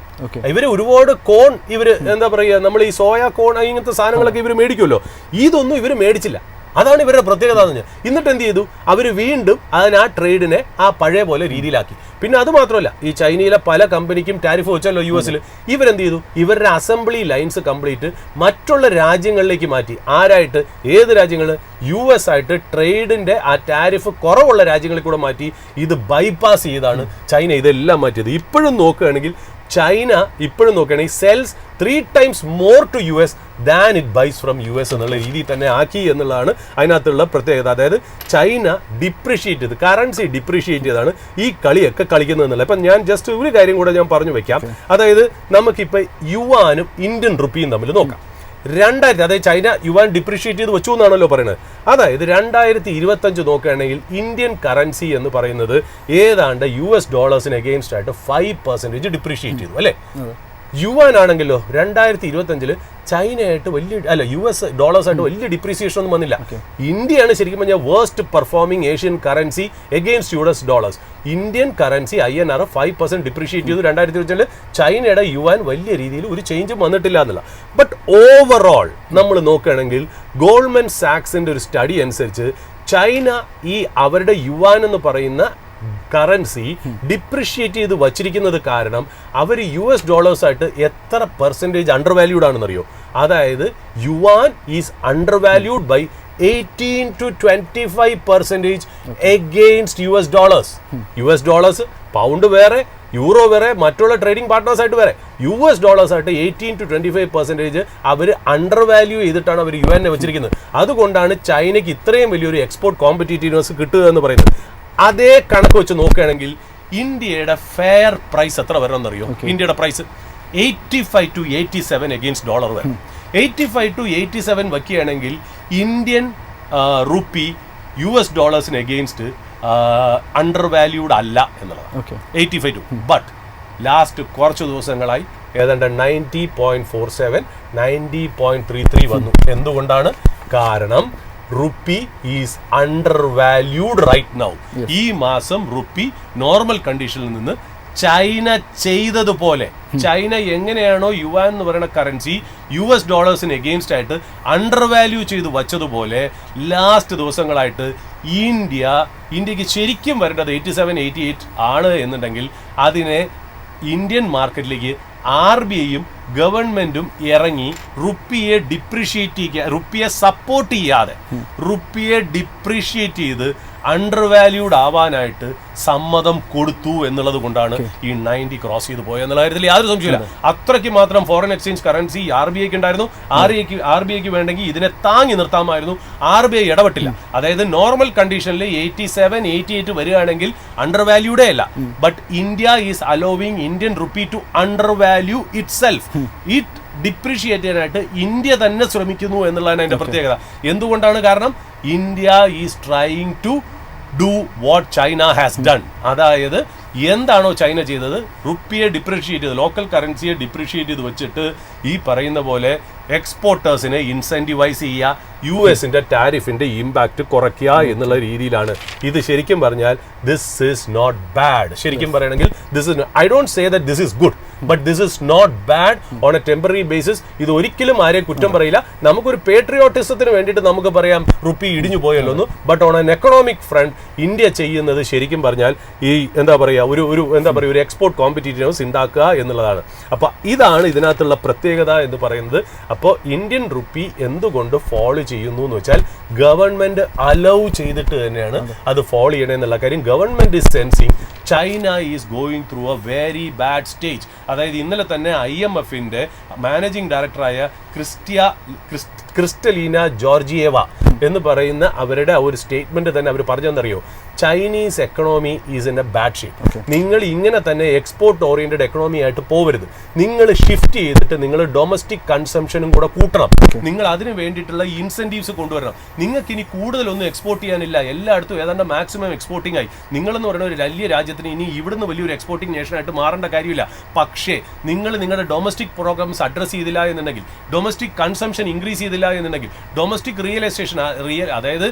ഇവര് ഒരുപാട് കോൺ, ഇവര് എന്താ പറയുക, നമ്മൾ ഈ സോയ കോൺ ഇങ്ങനത്തെ സാധനങ്ങളൊക്കെ ഇവർ മേടിക്കുമല്ലോ, ഇതൊന്നും ഇവർ മേടിച്ചില്ല. അതാണ് ഇവരുടെ പ്രത്യേകത. എന്നിട്ട് എന്ത് ചെയ്തു? അവർ വീണ്ടും ആ ട്രേഡിനെ ആ പഴയ പോലെ രീതിയിലാക്കി. പിന്നെ അത് മാത്രമല്ല, ഈ ചൈനയിലെ പല കമ്പനിക്കും ടാരിഫ് വെച്ചല്ലോ US-ൽ. ഇവരെന്ത് ചെയ്തു? ഇവരുടെ അസംബ്ലി ലൈൻസ് കംപ്ലീറ്റ് മറ്റുള്ള രാജ്യങ്ങളിലേക്ക് മാറ്റി. ആരായിട്ട്? ഏത് രാജ്യങ്ങൾ? US ആയിട്ട് ട്രേഡിന്റെ ആ ടാരിഫ് കുറവുള്ള രാജ്യങ്ങളിൽ കൂടെ മാറ്റി. ഇത് ബൈപ്പാസ് ചെയ്താണ് ചൈന ഇതെല്ലാം മാറ്റിയത്. ഇപ്പോഴും നോക്കുകയാണെങ്കിൽ China cells 3 times more to US than it buys from US എന്നുള്ള രീതിയിൽ തന്നെ ആക്കി എന്നുള്ളതാണ് അതിനകത്തുള്ള പ്രത്യേകത. അതായത് ചൈന ഡിപ്രിഷിയേറ്റ് ചെയ്ത്, കറൻസി ഡിപ്രിഷിയേറ്റ് ചെയ്താണ് ഈ കളിയൊക്കെ കളിക്കുന്നതെന്നുള്ള. ഇപ്പം ഞാൻ ജസ്റ്റ് ഒരു കാര്യം കൂടെ ഞാൻ പറഞ്ഞു വെക്കാം. അതായത് നമുക്കിപ്പോൾ യുവാനും ഇന്ത്യൻ റുപ്പിയും തമ്മിൽ നോക്കാം. 2000, അതായത് ചൈന യുവാൻ ഡിപ്രിഷിയേറ്റ് ചെയ്ത് വെച്ചു എന്നാണല്ലോ പറയുന്നത്. അതായത് 2025 നോക്കുകയാണെങ്കിൽ ഇന്ത്യൻ കറൻസി എന്ന് പറയുന്നത് ഏതാണ്ട് $, അഗെയിൻസ്റ്റ് ആയിട്ട് 5% ഡിപ്രിഷിയേറ്റ് ചെയ്തു അല്ലേ? യുവാൻ ആണെങ്കിലോ 2025 ചൈനയായിട്ട് US ഡോളേഴ്സായിട്ട് വലിയ ഡിപ്രീസിയേഷൻ ഒന്നും വന്നില്ല. ഇന്ത്യയാണ് ശരിക്കും പറഞ്ഞാൽ worst performing Asian currency against US. Indian currency INR 5% depreciate ചെയ്തു 2025. ചൈനയുടെ യുവാൻ വലിയ രീതിയിൽ ഒരു ചേഞ്ചും വന്നിട്ടില്ല എന്നുള്ള. ബട്ട് ഓവറോൾ നമ്മൾ നോക്കുകയാണെങ്കിൽ ഗോൾഡ്മാൻ സാക്സിന്റെ ഒരു സ്റ്റഡി അനുസരിച്ച് ചൈന ഈ അവരുടെ യുവാൻ എന്ന് പറയുന്ന കറൻസി ഡിപ്രിഷിയേറ്റ് ചെയ്ത് വച്ചിരിക്കുന്നത് കാരണം അവർ US ആയിട്ട് എത്ര പെർസെൻറ്റേജ് അണ്ടർ വാല്യൂഡ് ആണെന്നറിയോ? അതായത് yuan is under valued by 18 to 25% against US dollars. Pound വേറെ, യൂറോ വേറെ, മറ്റുള്ള ട്രേഡിംഗ് പാർട്ട്നേഴ്സ് ആയിട്ട് വേറെ. US ആയിട്ട് 18 to 25% അവർ അണ്ടർ വാല്യൂ ചെയ്തിട്ടാണ് അവർ യുവാനെ വെച്ചിരിക്കുന്നത്. അതുകൊണ്ടാണ് ചൈനയ്ക്ക് ഇത്രയും വലിയൊരു എക്സ്പോർട്ട് കോമ്പറ്റീറ്റീവ്നെസ് കിട്ടുക എന്ന് പറയുന്നത്. അതേ കണക്ക് വെച്ച് നോക്കുകയാണെങ്കിൽ ഇന്ത്യയുടെ ഫെയർ പ്രൈസ് എത്ര വരണമെന്നറിയോ? ഇന്ത്യയുടെ പ്രൈസ് 85 to 87 അഗെയിൻസ്റ്റ് ഡോളർ വരും. 85 to 87 വയ്ക്കുകയാണെങ്കിൽ Indian rupee US against under valued അല്ല എന്നുള്ളത് 85 to. ബട്ട് ലാസ്റ്റ് കുറച്ച് ദിവസങ്ങളായി ഏതാണ്ട് 90.47, 90.33 വന്നു. എന്തുകൊണ്ടാണ്? കാരണം rupee is under valued right now. ഈ മാസം റുപ്പി നോർമൽ കണ്ടീഷനിൽ നിന്ന് ചൈന ചെയ്തതുപോലെ, ചൈന എങ്ങനെയാണോ യുവാൻ എന്ന് പറയുന്ന കറൻസി US അഗെയിൻസ്റ്റ് ആയിട്ട് അണ്ടർ വാല്യൂ ചെയ്ത് വച്ചതുപോലെ ലാസ്റ്റ് ദിവസങ്ങളായിട്ട് ഇന്ത്യക്ക് ശരിക്കും വരേണ്ടത് 87-88 ആണ് എന്നുണ്ടെങ്കിൽ അതിനെ ഇന്ത്യൻ മാർക്കറ്റിലേക്ക് RBIയും ഗവൺമെന്റും ഇറങ്ങി റുപ്പിയെ സപ്പോർട്ട് ചെയ്യാതെ റുപ്പിയെ ഡിപ്രീഷിയേറ്റ് ചെയ്ത് അണ്ടർ വാല്യൂഡ് ആവാനായിട്ട് സമ്മതം കൊടുത്തു എന്നുള്ളത് കൊണ്ടാണ് ഈ 90 ക്രോസ് ചെയ്ത് പോയത് എന്നുള്ള കാര്യത്തിൽ യാതൊരു സംശയമില്ല. അത്രയ്ക്ക് മാത്രം ഫോറിൻ എക്സ്ചേഞ്ച് കറൻസി RBIക്ക് ഉണ്ടായിരുന്നു. RBIക്ക് വേണ്ടെങ്കിൽ ഇതിനെ താങ്ങി നിർത്താമായിരുന്നു. RBI ഇടപെട്ടില്ല. അതായത് നോർമൽ കണ്ടീഷനിൽ 87, 88 വരികയാണെങ്കിൽ അണ്ടർ വാല്യൂഡേ അല്ല. But India is allowing Indian rupee to undervalue itself. ഇറ്റ് ഡിപ്രീഷിയേറ്റ് ചെയ്യാനായിട്ട് ഇന്ത്യ തന്നെ ശ്രമിക്കുന്നു എന്നുള്ളതാണ് അതിന്റെ പ്രത്യേകത. എന്തുകൊണ്ടാണ്? കാരണം India is trying to do what China has done. അതായത് എന്താണോ ചൈന ചെയ്തത്, റുപ്പിയെ ഡിപ്രീഷിയേറ്റ് ചെയ്ത്, ലോക്കൽ കറൻസിയെ ഡിപ്രീഷിയേറ്റ് ചെയ്ത് വെച്ചിട്ട് ഈ പറയുന്ന പോലെ എക്സ്പോർട്ടേഴ്സിനെ ഇൻസെൻറ്റിവൈസ് ചെയ്യുക, US-ന്റെ ടാരിഫിന്റെ ഇമ്പാക്റ്റ് കുറയ്ക്കുക എന്നുള്ള രീതിയിലാണ്. ഇത് ശരിക്കും പറഞ്ഞാൽ ദിസ് ഈസ് നോട്ട് ബാഡ്. ശരിക്കും പറയണമെങ്കിൽ this is, I don't say that this is good, but this is not bad on a temporary basis. ഇത് ഒരിക്കലും ആരെയും കുറ്റം പറയില്ല. നമുക്കൊരു പേട്രിയോട്ടിസത്തിന് വേണ്ടിയിട്ട് നമുക്ക് പറയാം റുപ്പി ഇടിഞ്ഞു പോയല്ലോ എന്ന്. But on an economic front India ചെയ്യുന്നത് ശരിക്കും പറഞ്ഞാൽ ഈ എന്താ പറയുക, ഒരു എക്സ്പോർട്ട് കോമ്പറ്റീറ്റീവ്നെസ് ഉണ്ടാക്കുക എന്നുള്ളതാണ്. അപ്പോൾ ഇതാണ് ഇതിനകത്തുള്ള പ്രത്യേകത എന്ന് പറയുന്നത്. അപ്പോൾ ഇന്ത്യൻ റുപ്പി എന്തുകൊണ്ട് ഫോൾ ചെയ്യുന്നു എന്ന് വെച്ചാൽ ഗവൺമെന്റ് അലൗ ചെയ്തിട്ട് തന്നെയാണ് അത് ഫോൾ ചെയ്യണേ എന്നുള്ള കാര്യം. Government is sensing China is going through A very bad stage. അതായത് ഇന്നലെ തന്നെ IMF-ന്റെ മാനേജിംഗ് ഡയറക്ടറായ ക്രിസ്റ്റലീന ജോർജിയേവ എന്ന് പറയുന്ന അവരുടെ ഒരു സ്റ്റേറ്റ്മെന്റ് തന്നെ അവർ പറഞ്ഞെന്നറിയോ, Chinese economy is in a bad shape. നിങ്ങൾ ഇങ്ങനെ തന്നെ എക്സ്പോർട്ട് ഓറിയന്റഡ് എക്കണോമി ആയിട്ട് പോകരുത്. നിങ്ങൾ ഷിഫ്റ്റ് ചെയ്തിട്ട് നിങ്ങൾ ഡൊമസ്റ്റിക് കൺസംഷനും കൂടെ കൂട്ടണം. നിങ്ങൾ അതിന് വേണ്ടിയിട്ടുള്ള ഇൻസെന്റീവ്സ് കൊണ്ടുവരണം. നിങ്ങൾക്ക് ഇനി കൂടുതലൊന്നും എക്സ്പോർട്ട് ചെയ്യാനില്ല. എല്ലായിടത്തും ഏതാണ്ട് മാക്സിമം എക്സ്പോർട്ടിംഗ് ആയി. നിങ്ങളെന്ന് പറയുന്ന ഒരു വലിയ രാജ്യത്തിന് ഇനി ഇവിടുന്ന് വലിയൊരു എക്സ്പോർട്ടിംഗ് നേഷനായിട്ട് മാറേണ്ട കാര്യമില്ല. പക്ഷേ നിങ്ങൾ നിങ്ങളുടെ ഡൊമസ്റ്റിക് പ്രോഗ്രാംസ് അഡ്രസ് ചെയ്തില്ല എന്നുണ്ടെങ്കിൽ, ഡൊമസ്റ്റിക് കൺസംഷൻ ഇൻക്രീസ് ചെയ്തില്ല എന്നുണ്ടെങ്കിൽ, ഡൊമസ്റ്റിക് റിയലൈസേഷൻ അതായത്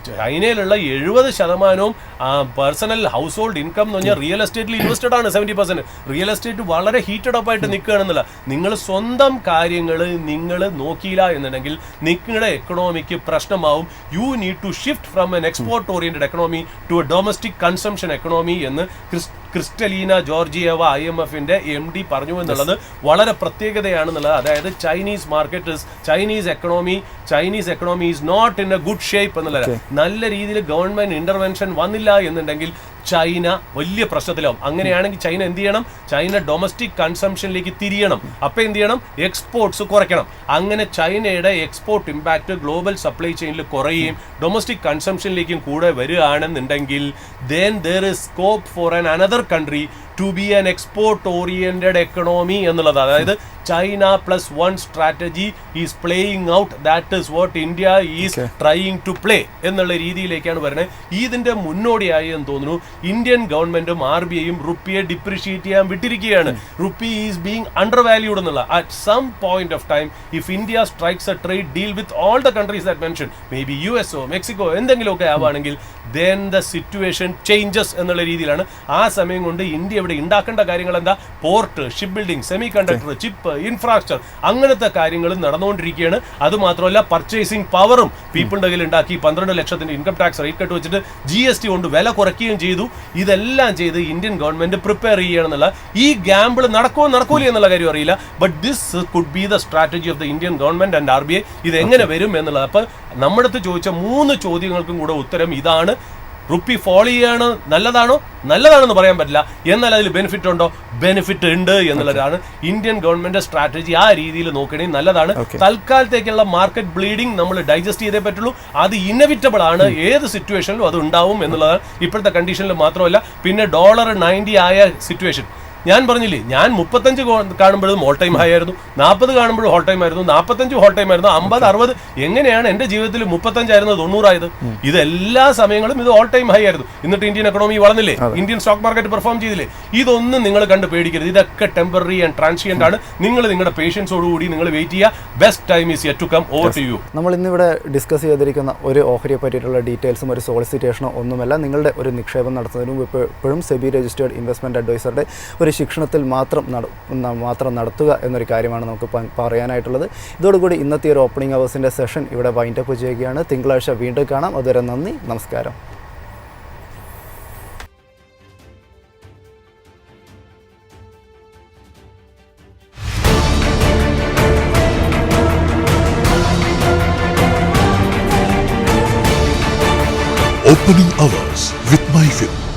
ചൈനയിലുള്ള 70% പേഴ്സണൽ ഹൗസ് ഹോൾഡ് ഇൻകം എന്ന് പറഞ്ഞാൽ റിയൽ എസ്റ്റേറ്റിൽ ഇൻവെസ്റ്റഡ് ആണ്. 70% റിയൽ എസ്റ്റേറ്റ് വളരെ ഹീറ്റഡ് അപ്പ് ആയിട്ട് നിൽക്കുകയാണെന്നുള്ള. നിങ്ങൾ സ്വന്തം കാര്യങ്ങൾ നിങ്ങൾ നോക്കിയില്ല എന്നുണ്ടെങ്കിൽ നിങ്ങളുടെ എക്കണോമിക്ക് പ്രശ്നമാവും. You need to shift from an export oriented economy to a domestic consumption economy എന്ന് ക്രിസ്റ്റലീന ജോർജിയേവ IMF-ന്റെ MD പറഞ്ഞു എന്നുള്ളത് വളരെ പ്രത്യേകതയാണെന്നുള്ളത്. അതായത് Chinese economy is not in a good shape എന്നുള്ളത്. നല്ല രീതിയിൽ ഗവൺമെന്റ് ഇന്റർവെൻഷൻ വന്നില്ല എന്നുണ്ടെങ്കിൽ ചൈന വലിയ പ്രശ്നത്തിലാവും. അങ്ങനെയാണെങ്കിൽ ചൈന എന്ത് ചെയ്യണം? ചൈന ഡൊമസ്റ്റിക് കൺസംഷനിലേക്ക് തിരിയണം. അപ്പം എന്ത് ചെയ്യണം? എക്സ്പോർട്സ് കുറയ്ക്കണം. അങ്ങനെ ചൈനയുടെ എക്സ്പോർട്ട് ഇമ്പാക്ട് ഗ്ലോബൽ സപ്ലൈ ചെയിനിൽ കുറയുകയും ഡൊമസ്റ്റിക് കൺസംഷനിലേക്കും കൂടെ വരികയാണെന്നുണ്ടെങ്കിൽ then there is scope for another country to be an export oriented economy എന്നുള്ളത്. അതായത് China plus 1 strategy is playing out. That is what India is trying to play എന്നുള്ള രീതിയിലേക്കാണ് വരുന്നത്. ഇതിന്റെ മുന്നോടിയായി എന്ന് തോന്നുന്നു ഇന്ത്യൻ ഗവൺമെന്റും RBIയും റുപ്പിയെ ഡിപ്രീഷിയേറ്റ് ചെയ്യാൻ വിട്ടിരിക്കുകയാണ്. Rupee is being under valued എന്നുള്ള. At some point of time if India strikes a trade deal with all the countries that mention, maybe US-ഓ മെക്സിക്കോ എന്തെങ്കിലുമൊക്കെ ആവുകയാണെങ്കിൽ then the situation changes എന്നുള്ള രീതിയിലാണ്. ആ സമയം കൊണ്ട് ഇന്ത്യ ഇവിടെ ഉണ്ടാക്കേണ്ട കാര്യങ്ങൾ എന്താ? Port, ship building, semi conductor, chip, infrastructure, അങ്ങനത്തെ കാര്യങ്ങൾ നടന്നുകൊണ്ടിരിക്കുകയാണ്. അതുമാത്രമല്ല പർച്ചേസിംഗ് പവറും പീപ്പിളിന്റെ കയ്യിൽ ഉണ്ടാക്കി 12 ലക്ഷത്തിന്റെ ഇൻകം ടാക്സ് റേറ്റ് കട്ട് വെച്ചിട്ട് GST കൊണ്ട് വില കുറയ്ക്കുകയും ചെയ്തു. ഇതെല്ലാം ചെയ്ത് ഇന്ത്യൻ ഗവൺമെന്റ് പ്രിപ്പയർ ചെയ്യണമെന്നുള്ള ഈ ഗാമ്പിൾ നടക്കൂല എന്നുള്ള കാര്യം അറിയില്ല. But this could be the strategy of the Indian government and RBI. ഇത് എങ്ങനെ വരും എന്നുള്ളത്. അപ്പൊ നമ്മുടെ അടുത്ത് ചോദിച്ച 3 ചോദ്യങ്ങൾക്കും കൂടെ ഉത്തരം ഇതാണ്. റുപ്പി ഫോൾ ചെയ്യാണ് നല്ലതാണെന്ന് പറയാൻ പറ്റില്ല. എന്നാൽ അതിൽ ബെനിഫിറ്റ് ഉണ്ടോ? ബെനിഫിറ്റ് ഉണ്ട് എന്നുള്ളതാണ്. ഇന്ത്യൻ ഗവൺമെന്റ് സ്ട്രാറ്റജി ആ രീതിയിൽ നോക്കണേ നല്ലതാണ്. തൽക്കാലത്തേക്കുള്ള മാർക്കറ്റ് ബ്ലീഡിംഗ് നമ്മൾ ഡൈജസ്റ്റ് ചെയ്തേ പറ്റുള്ളൂ. അത് ഇന്നവിറ്റബിൾ ആണ്. ഏത് സിറ്റുവേഷനിലും അത് ഉണ്ടാവും എന്നുള്ളതാണ്. ഇപ്പോഴത്തെ കണ്ടീഷനിൽ മാത്രമല്ല, പിന്നെ $90 ആയ സിറ്റുവേഷൻ ഞാൻ പറഞ്ഞില്ലേ, ഞാൻ 35 കാണുമ്പോഴും ഓൾ ടൈം ഹൈ ആയിരുന്നു, 40 കാണുമ്പോഴും ഓൾ ടൈം ആയിരുന്നു, 45 ഓൾ ടൈം ആയിരുന്നു, 50, 60. എങ്ങനെയാണ് എന്റെ ജീവിതത്തിൽ 35 ആയിരുന്നു 90 ആയത്? ഇതെല്ലാ സമയങ്ങളും ഇത് ഓൾ ടൈം ഹൈ ആയിരുന്നു. എന്നിട്ട് ഇന്ത്യൻ എക്കണോമി വളർന്നില്ലേ? ഇന്ത്യൻ സ്റ്റോക്ക് മാർക്കറ്റ് പെർഫോം ചെയ്തില്ലേ? ഇതൊന്നും നിങ്ങൾ കണ്ട് പേടിക്കരുത്. ഇതൊക്കെ ടെമ്പററി ആൻഡ് ട്രാൻസിയന്റ് ആണ്. നിങ്ങൾ നിങ്ങളുടെ പേഷ്യൻസോടുകൂടി നിങ്ങൾ വെയിറ്റ് ചെയ്യുക. Best time is yet to come. Over to you. നമ്മൾ ഇന്നിവിടെ ഡിസ്കസ് ചെയ്തിരിക്കുന്ന ഒരു ഓഹരിയെ പറ്റിയിട്ടുള്ള ഡീറ്റെയിൽസും ഒരു സോളിസിറ്റേഷനോ ഒന്നുമല്ല. നിങ്ങളുടെ ഒരു നിക്ഷേപം നടത്തുന്നതിന് മുമ്പ് എപ്പോഴും സെബി രജിസ്റ്റേർഡ് ഇൻവെസ്റ്റ്മെന്റ് അഡ്വൈസറുടെ ഒരു ശിക്ഷണത്തിൽ മാത്രം നടത്തുക എന്നൊരു കാര്യമാണ് നമുക്ക് പറയാനായിട്ടുള്ളത്. ഇതോടുകൂടി ഇന്നത്തെ ഒരു ഓപ്പണിംഗ് അവേഴ്സിൻ്റെ സെഷൻ ഇവിടെ വൈൻഡപ്പ് ചെയ്യുകയാണ്. തിങ്കളാഴ്ച വീണ്ടും കാണാം. അതുവരെ നന്ദി, നമസ്കാരം. Opening hours with MyFin.